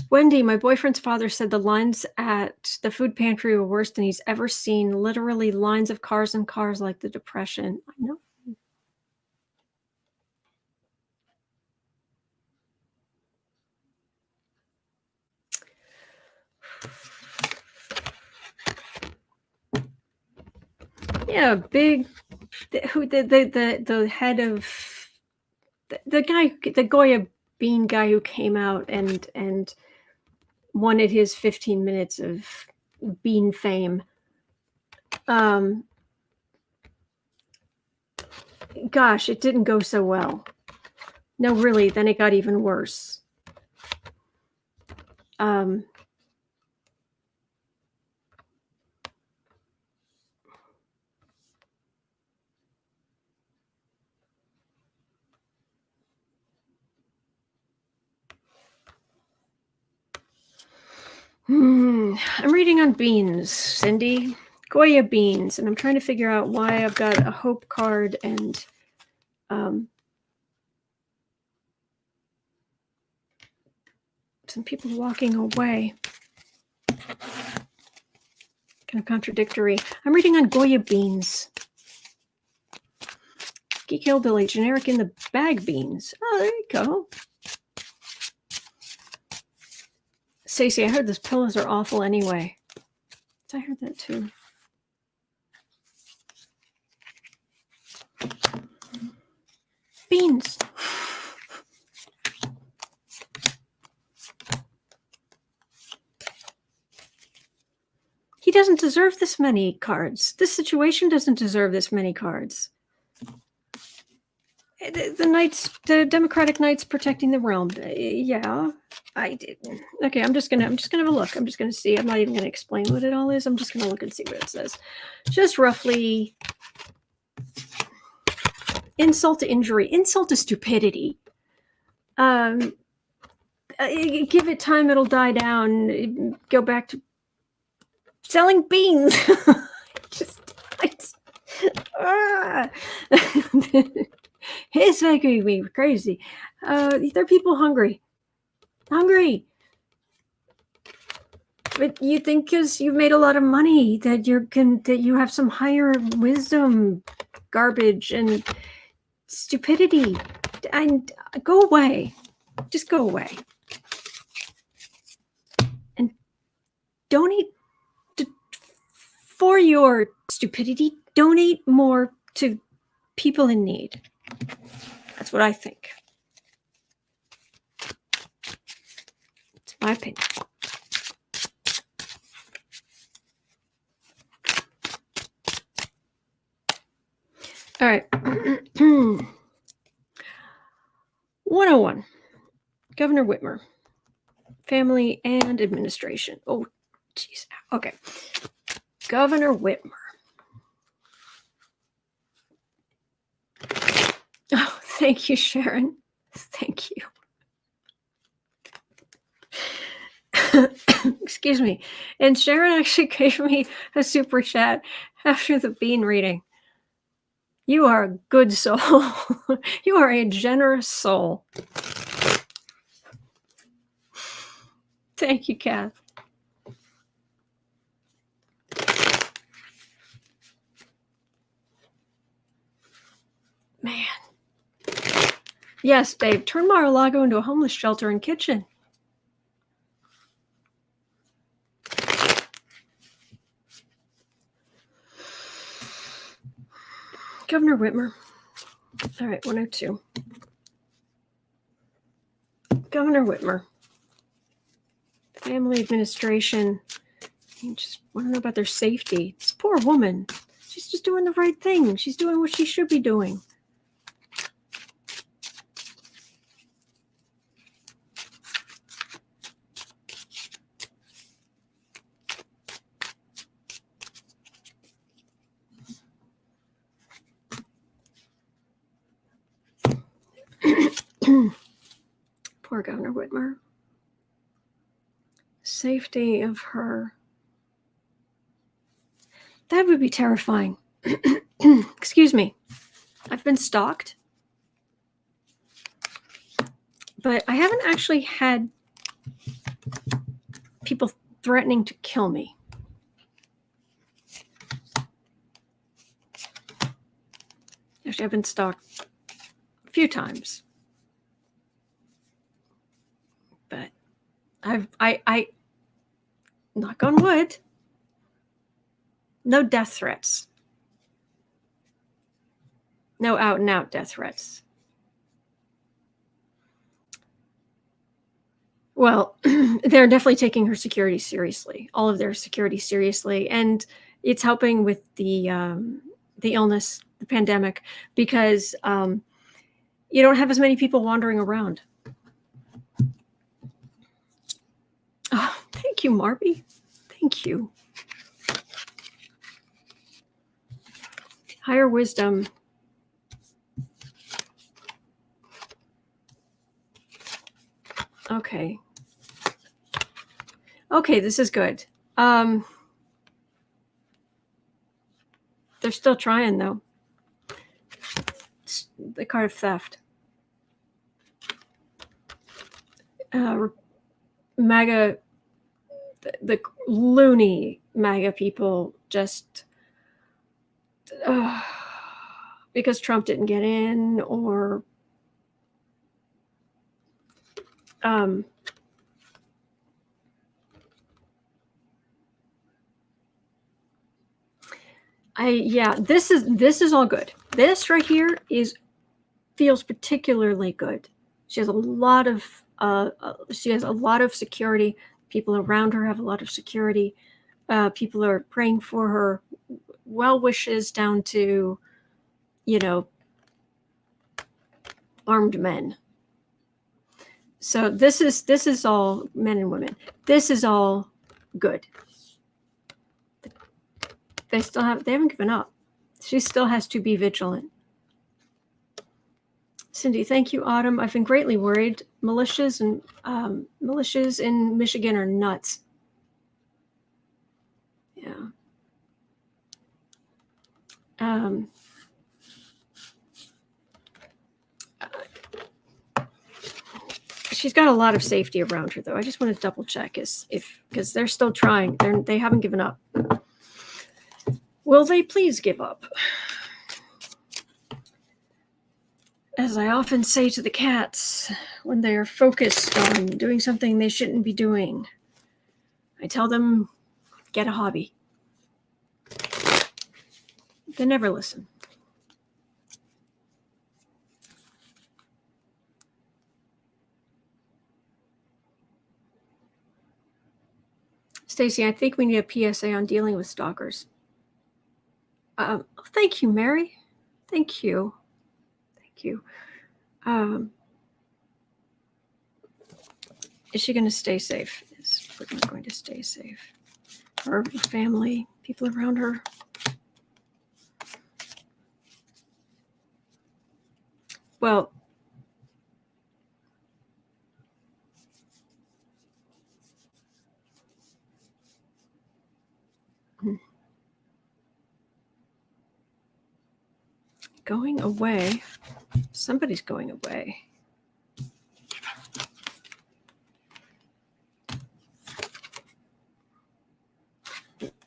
Wendy, my boyfriend's father said the lines at the food pantry were worse than he's ever seen. Literally lines of cars and cars like the Depression. I know. Yeah, big. The head of the guy, the Goya bean guy who came out and wanted his 15 minutes of bean fame. Gosh, it didn't go so well. No, really, then it got even worse. I'm reading on beans, Cindy. Goya beans, and I'm trying to figure out why I've got a hope card and some people walking away. Kind of contradictory. I'm reading on Goya beans. Geek Hillbilly, generic in the bag beans. Oh, there you go. Stacey, I heard those pillows are awful anyway. I heard that too. Beans. He doesn't deserve this many cards. This situation doesn't deserve this many cards. The Democratic Knights protecting the realm. Yeah, I did. Okay, I'm just gonna have a look. I'm just gonna see. I'm not even gonna explain what it all is. I'm just gonna look and see what it says. Just roughly. Insult to injury, insult to stupidity. Give it time, it'll die down. Go back to selling beans. It's making me crazy. There are people hungry. But you think because you've made a lot of money that you have some higher wisdom, garbage and stupidity, and go away. Just go away. And donate for your stupidity. Donate more to people in need. That's what I think. It's my opinion. All right. 101. Governor Witmer. Family and administration. Oh, jeez. Okay. Governor Witmer. Oh, thank you, Sharon. Thank you. Excuse me. And Sharon actually gave me a super chat after the bean reading. You are a good soul. You are a generous soul. Thank you, Kath. Man. Yes, babe. Turn Mar-a-Lago into a homeless shelter and kitchen. Governor Witmer. All right, 102. Governor Witmer. Family administration. You just want to know about their safety. This poor woman. She's just doing the right thing. She's doing what she should be doing. Poor Governor Witmer. Safety of her. That would be terrifying. Excuse me. I've been stalked. But I haven't actually had people threatening to kill me. Actually, I've been stalked a few times. But I knock on wood, no death threats. No out and out death threats. Well, they're definitely taking her security seriously, all of their security seriously, and it's helping with the illness, the pandemic, because you don't have as many people wandering around. Oh, thank you, Marby. Thank you. Higher wisdom. Okay. Okay, this is good. They're still trying, though. It's the card of theft. MAGA, the loony MAGA people just, because Trump didn't get in, or this is all good. This right here feels particularly good. She has a lot of security. People around her have a lot of security. People are praying for her. Well wishes down to, armed men. So this is all men and women. This is all good. They haven't given up. She still has to be vigilant. Cindy, thank you, Autumn. I've been greatly worried. Militias in Michigan are nuts. Yeah. She's got a lot of safety around her, though. I just want to double check because they're still trying. They haven't given up. Will they please give up? As I often say to the cats when they are focused on doing something they shouldn't be doing, I tell them, get a hobby. They never listen. Stacy, I think we need a PSA on dealing with stalkers. Thank you, Mary. Thank you. Thank you. Is she going to stay safe? Is Whitmer going to stay safe? Her family, people around her. Well, going away. Somebody's going away.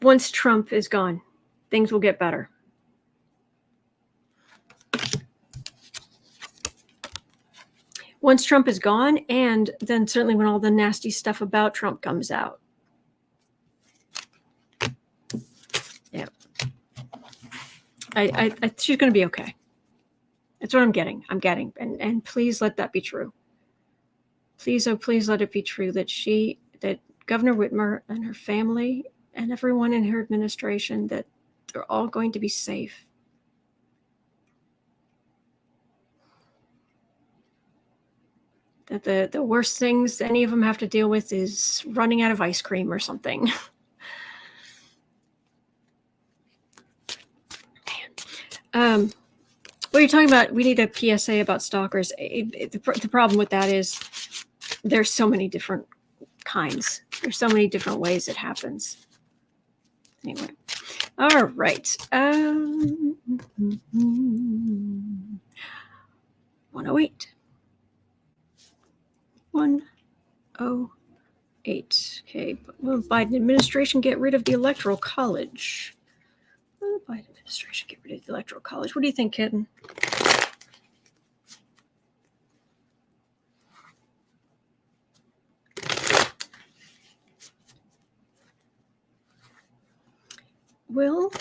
Once Trump is gone, things will get better. Once Trump is gone, and then certainly when all the nasty stuff about Trump comes out. Yeah. She's going to be okay. That's what I'm getting. And please let that be true. Please, oh, please let it be true that Governor Witmer and her family and everyone in her administration, that they're all going to be safe. That the worst things any of them have to deal with is running out of ice cream or something. What you're talking about, we need a PSA about stalkers. The problem with that is there's so many different kinds. There's so many different ways it happens. Anyway, all right. 108. 108. Okay, will Biden administration get rid of the Electoral College? Will Biden administration get rid of the Electoral College? What do you think, Kitten? Will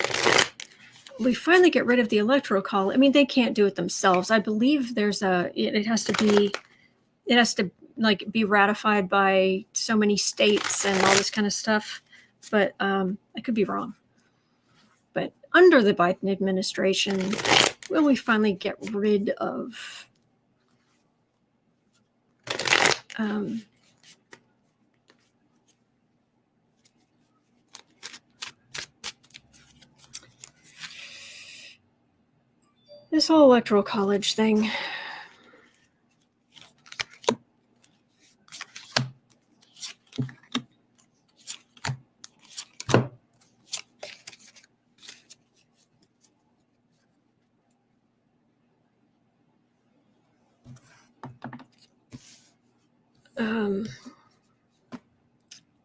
we finally get rid of the Electoral College? I mean, they can't do it themselves. I believe it has to like be ratified by so many states and all this kind of stuff. But I could be wrong. But under the Biden administration, will we finally get rid of this whole Electoral College thing?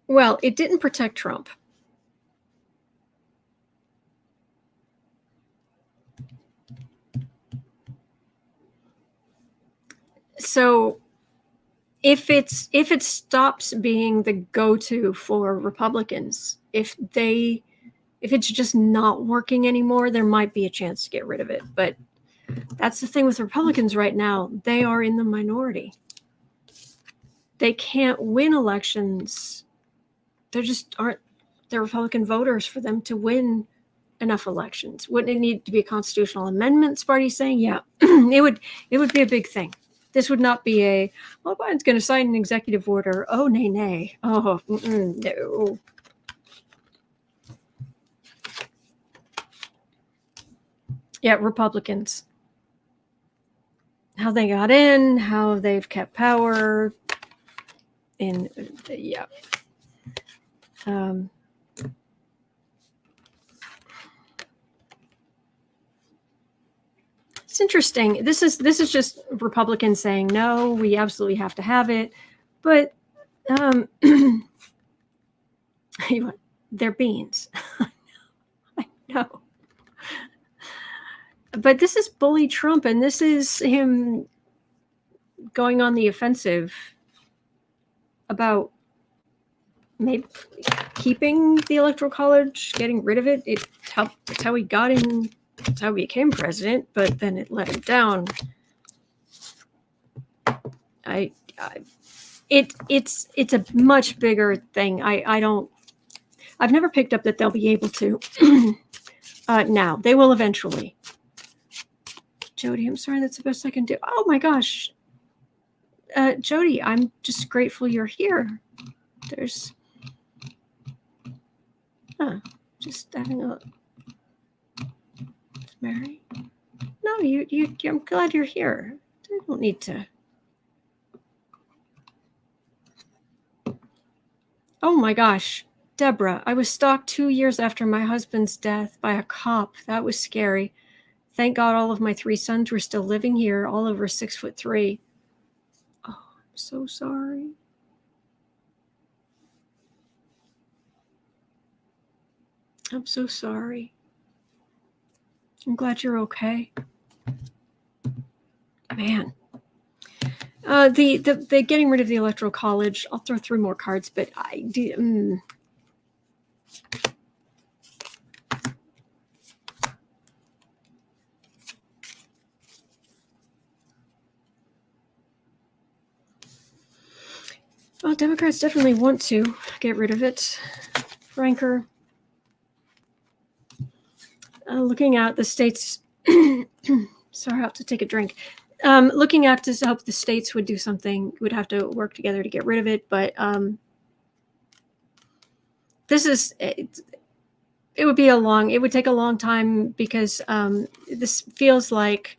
Well, it didn't protect Trump. So if it stops being the go-to for Republicans, if it's just not working anymore, there might be a chance to get rid of it. But that's the thing with Republicans right now. They are in the minority. They can't win elections. There just aren't the Republican voters for them to win enough elections. Wouldn't it need to be a constitutional amendment? Sparty's saying, yeah, it would be a big thing. This would not be Biden's going to sign an executive order. Oh, nay. Oh, no. Yeah, Republicans. how they got in, how they've kept power. In yeah. It's interesting. This is just Republicans saying no, we absolutely have to have it, but they're beans. I know. But this is bully Trump, and this is him going on the offensive about maybe keeping the Electoral College, getting rid of it. It's how he got in. It's how he became president, but then it let him down. It's a much bigger thing. I've never picked up that they'll be able to. Now they will eventually. Jody, I'm sorry, that's the best I can do. Oh my gosh. Jody, I'm just grateful you're here. There's just having a Mary. No, you I'm glad you're here. I don't need to. Oh my gosh, Deborah, I was stalked 2 years after my husband's death by a cop. That was scary. Thank God all of my 3 sons were still living here, all over 6'3". Oh, I'm so sorry. I'm so sorry. I'm glad you're okay. Man. The getting rid of the Electoral College, I'll throw 3 more cards, but I do. Well, Democrats definitely want to get rid of it. Ranker. Looking at the states. Sorry, I have to take a drink. Looking at to hope the states would do something, would have to work together to get rid of it. But this is, it would take a long time because this feels like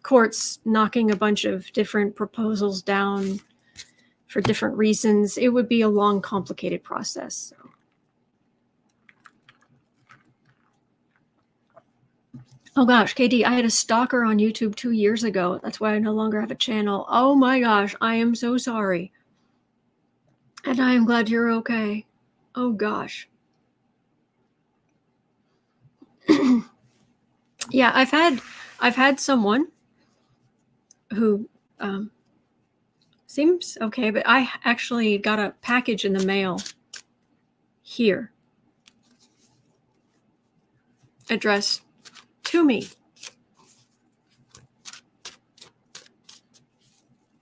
courts knocking a bunch of different proposals down for different reasons. It would be a long, complicated process. So. Oh gosh, KD, I had a stalker on YouTube 2 years ago. That's why I no longer have a channel. Oh my gosh, I am so sorry. And I am glad you're okay. Oh gosh. Yeah, I've had someone who seems okay, but I actually got a package in the mail here. Addressed to me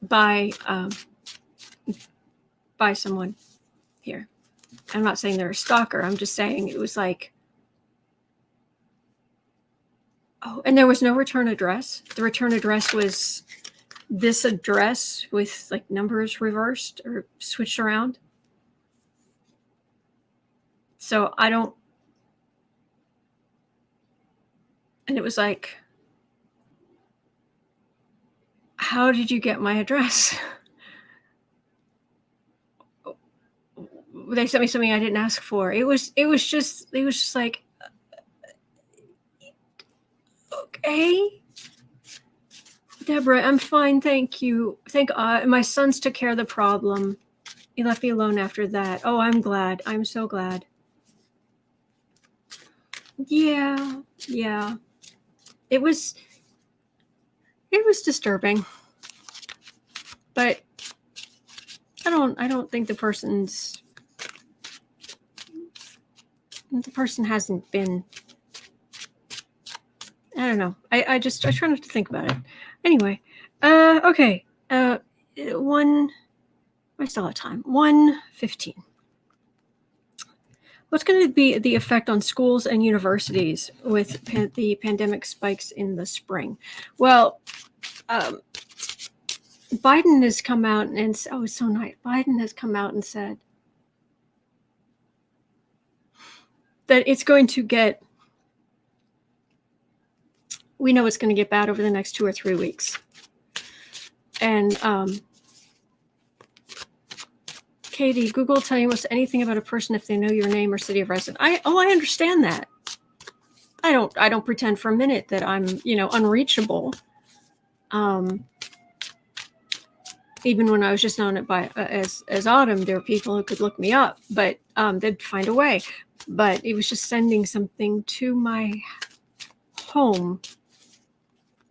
by someone here. I'm not saying they're a stalker. I'm just saying it was like, oh, and there was no return address. The return address was this address with like numbers reversed or switched around. So I don't, and it was like, how did you get my address? They sent me something I didn't ask for. It was just like, okay, Deborah, I'm fine, thank you. My sons took care of the problem. He left me alone after that. Oh, I'm glad. I'm so glad. Yeah. It was disturbing, but I don't think the person hasn't been. I don't know. I try not to think about it. Anyway, okay. I still have time. 1:15. What's going to be the effect on schools and universities with the pandemic spikes in the spring? Well, Biden has come out and it's so nice. Biden has come out and said that it's going to get we know it's going to get bad over the next 2 or 3 weeks. And Katie, Google will tell you almost anything about a person if they know your name or city of residence. I understand that. I don't pretend for a minute that I'm, unreachable. Even when I was just known by as Autumn, there were people who could look me up, but they'd find a way. But it was just sending something to my home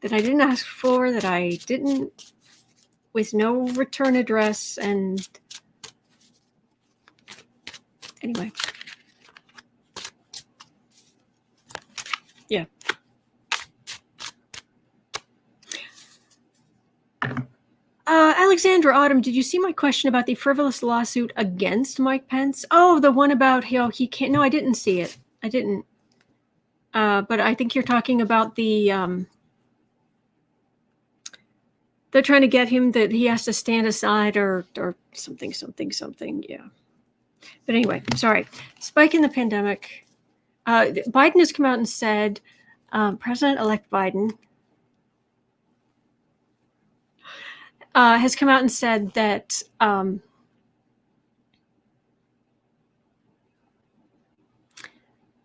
that I didn't ask for, that I didn't, with no return address, and anyway. Yeah. Alexandra Autumn, did you see my question about the frivolous lawsuit against Mike Pence? Oh, the one about how he can't. No, I didn't see it. I didn't. But I think you're talking about the. They're trying to get him that he has to stand aside or something. Yeah. But anyway, sorry. Spike in the pandemic. Biden has come out and said, President-elect Biden has come out and said that the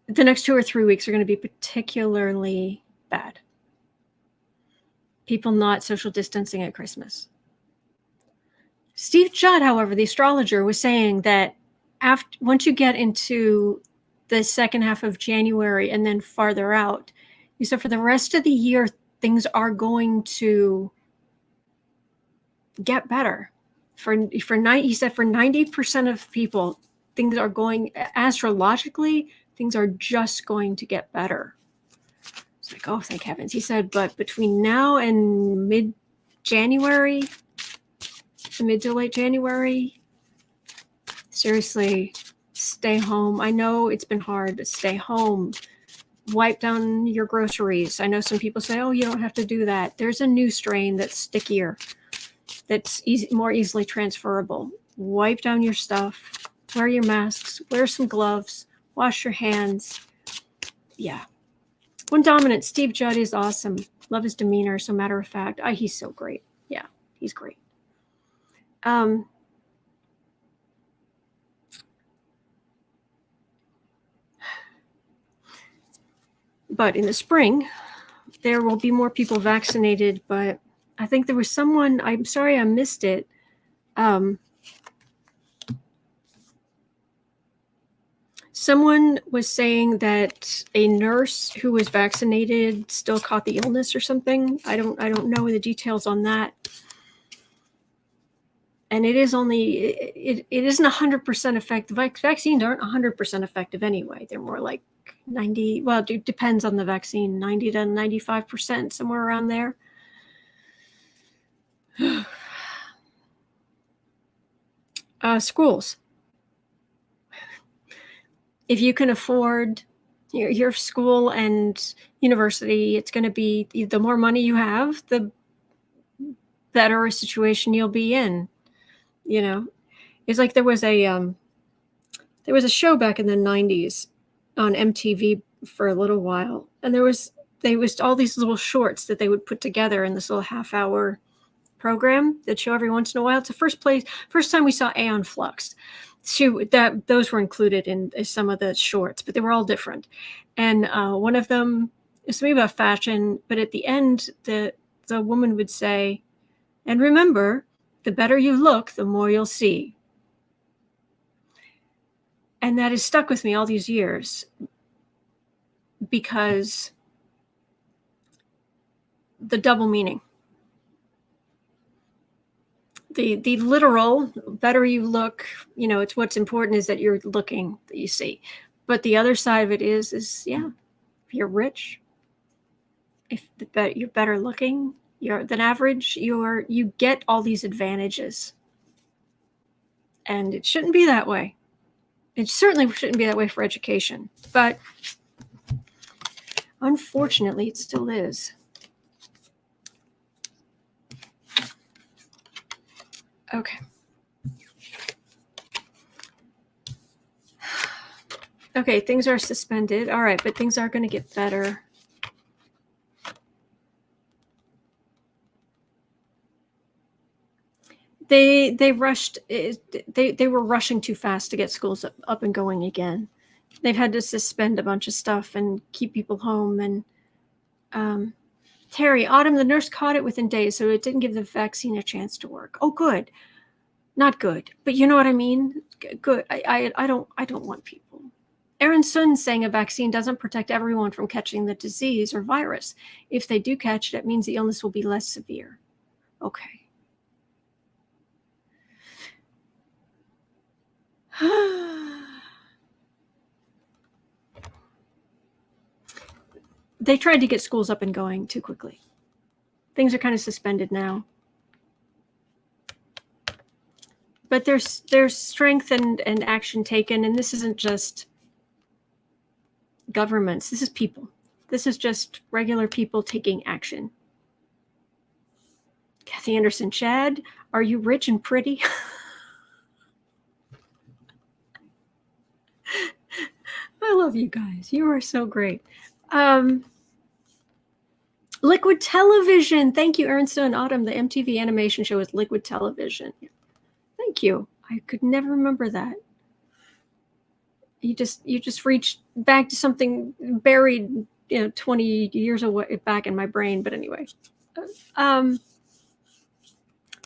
next 2 or 3 weeks are going to be particularly bad. People not social distancing at Christmas. Steve Judd, however, the astrologer, was saying that once you get into the second half of January and then farther out, he said for the rest of the year, things are going to get better. He said for 90% of people, things are going, astrologically, things are just going to get better. It's like, oh, thank heavens. He said, but between now and mid-January, mid to late January, seriously, stay home. I know it's been hard, but stay home. Wipe down your groceries. I know some people say, oh, you don't have to do that. There's a new strain that's stickier, that's more easily transferable. Wipe down your stuff. Wear your masks. Wear some gloves. Wash your hands. Yeah. One dominant, Steve Judd is awesome. Love his demeanor. So matter of fact, he's so great. Yeah, he's great. But in the spring, there will be more people vaccinated. But I think there was someone, I'm sorry I missed it. Someone was saying that a nurse who was vaccinated still caught the illness or something. I don't know the details on that. And it is only, it isn't 100% effective. Vaccines aren't 100% effective anyway. They're more like 90, well, it depends on the vaccine, 90 to 95%, somewhere around there. Schools. If you can afford your school and university, it's going to be, the more money you have, the better a situation you'll be in. It's like there was a show back in the 90s on MTV for a little while, and there was all these little shorts that they would put together in this little half-hour program that show every once in a while. It's the first time we saw Aeon Flux. Those were included in some of the shorts, but they were all different. And one of them is something about fashion, but at the end, the woman would say, "And remember, the better you look, the more you'll see." And that has stuck with me all these years, because the double meaning. The literal, better you look, it's what's important is that you're looking, that you see. But the other side of it is yeah, if you're rich, if you're better looking than average, you get all these advantages. And it shouldn't be that way. It certainly shouldn't be that way for education. But unfortunately, it still is. Okay. Okay, things are suspended. All right, but things are going to get better. They rushed. They were rushing too fast to get schools up and going again. They've had to suspend a bunch of stuff and keep people home. And Terry, Autumn, the nurse caught it within days, so it didn't give the vaccine a chance to work. Oh, good. Not good, but you know what I mean? Good. I don't want people. Aaron Sun saying a vaccine doesn't protect everyone from catching the disease or virus. If they do catch it, it means the illness will be less severe. Okay. They tried to get schools up and going too quickly. Things are kind of suspended now. But there's strength and action taken, and this isn't just governments. This is people. This is just regular people taking action. Kathy Anderson, Chad, are you rich and pretty? I love you guys. You are so great. Liquid Television. Thank you, Ernst and Autumn. The MTV animation show is Liquid Television. Thank you. I could never remember that. You just reached back to something buried, 20 years away back in my brain. But anyway,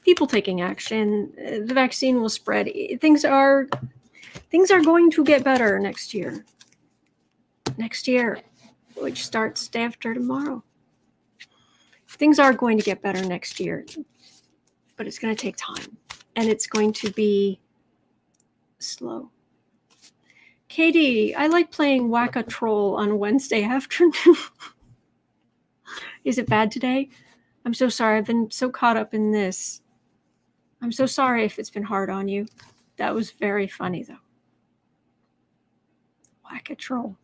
people taking action. The vaccine will spread. Things are going to get better next year. Next year, which starts day after tomorrow. Things are going to get better next year, but it's going to take time, and it's going to be slow. Katie, I like playing Whack-A-Troll on Wednesday afternoon. Is it bad today? I'm so sorry. I've been so caught up in this. I'm so sorry if it's been hard on you. That was very funny, though. Whack-A-Troll.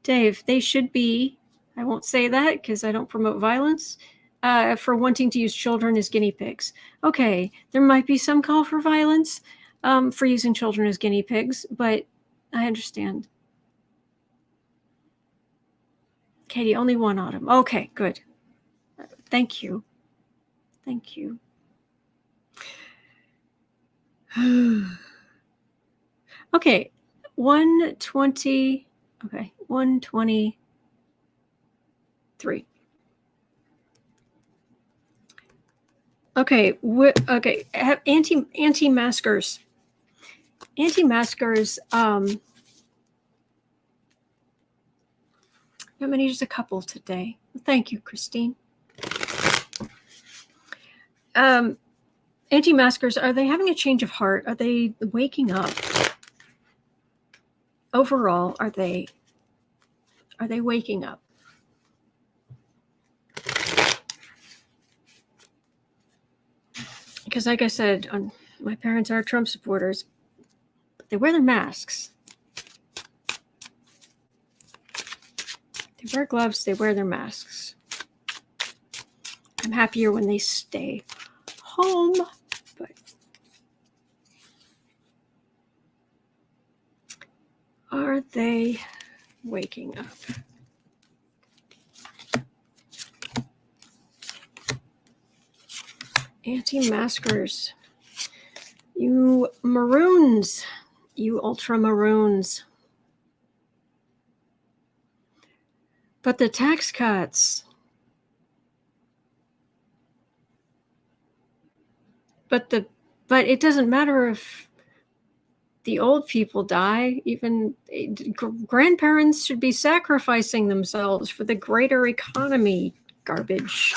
Dave, they should be, I won't say that because I don't promote violence, for wanting to use children as guinea pigs. Okay, there might be some call for violence for using children as guinea pigs, but I understand. Katie, only one Autumn. Okay, good. Thank you. Thank you. Okay, 120. Okay, 123. Okay, okay. Anti-maskers. Anti-maskers. How many? Just a couple today. Thank you, Christine. Anti-maskers, are they having a change of heart? Are they waking up? Overall, are they waking up? Because like I said, my parents are Trump supporters, but they wear their masks. They wear gloves, they wear their masks. I'm happier when they stay home, but are they waking up? Anti-maskers, you maroons, you ultra maroons. But the tax cuts, but it doesn't matter if the old people die. Even grandparents should be sacrificing themselves for the greater economy. Garbage.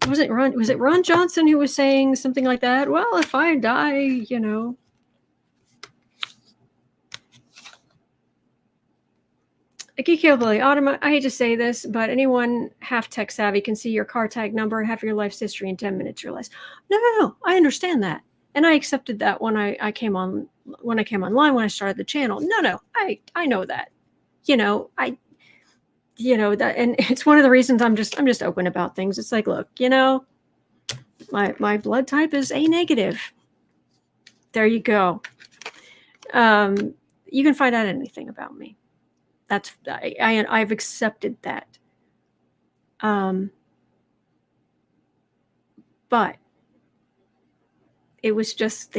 Was it Ron Johnson who was saying something like that? Well, if I die, Geeky Hillbilly, Autumn, I hate to say this, but anyone half tech savvy can see your car tag number and have your life's history in 10 minutes or less. No. I understand that. And I accepted that when I came online, when I started the channel. No. I know that. That, and it's one of the reasons I'm just open about things. It's like, look, my blood type is A negative. There you go. You can find out anything about me. I've accepted that. But it was just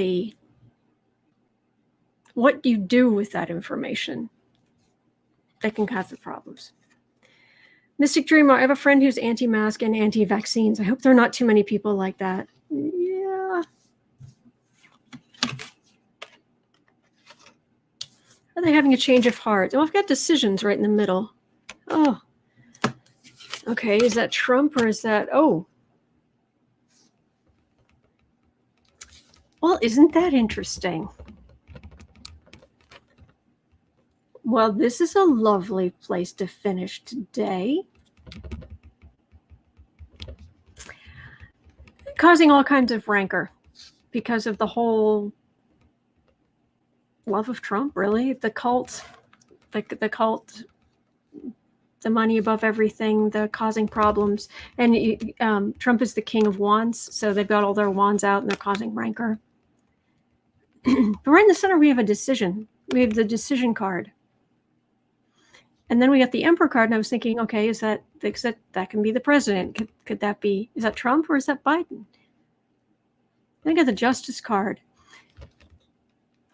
what you do with that information that can cause the problems. Mystic Dreamer, I have a friend who's anti-mask and anti-vaccines. I hope there are not too many people like that. Yeah. Are they having a change of heart? Oh, I've got decisions right in the middle. Oh. Okay, is that Trump or is that... Oh. Well, isn't that interesting? Well, this is a lovely place to finish today. Causing all kinds of rancor because of the whole love of Trump, really. The cult, the cult, the money above everything, the causing problems. And Trump is the king of wands, so they've got all their wands out and they're causing rancor. But right in the center, we have a decision. We have the decision card. And then we got the Emperor card, and I was thinking, okay, is that can be the president? Could that be, is that Trump or is that Biden? Then I got the Justice card.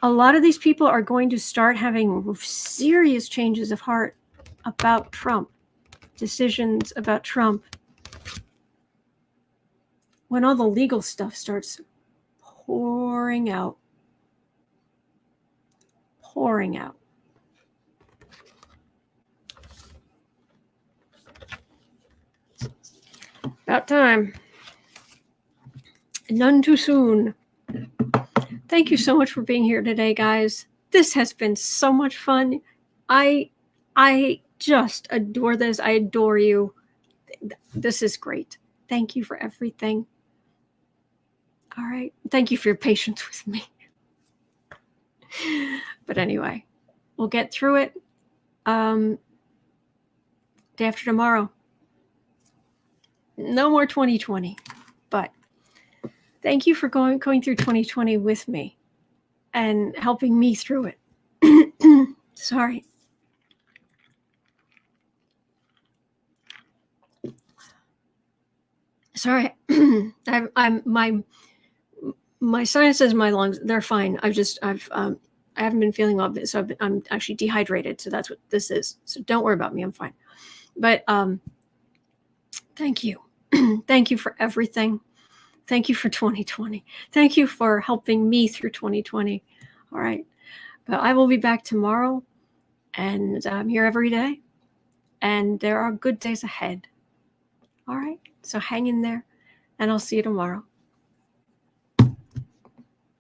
A lot of these people are going to start having serious changes of heart about Trump, decisions about Trump, when all the legal stuff starts pouring out. Pouring out. About time. None too soon. Thank you so much for being here today, guys. This has been so much fun. I just adore this. I adore you. This is great. Thank you for everything. All right. Thank you for your patience with me. But anyway, we'll get through it. Day after tomorrow. No more 2020, but thank you for going through 2020 with me and helping me through it. Sorry. Sorry. My sinuses, my lungs, they're fine. I haven't been feeling well, so I'm actually dehydrated. So that's what this is. So don't worry about me. I'm fine. But thank you. Thank you for everything. Thank you for 2020. Thank you for helping me through 2020. All right. But I will be back tomorrow, and I'm here every day, and there are good days ahead. All right. So hang in there, and I'll see you tomorrow.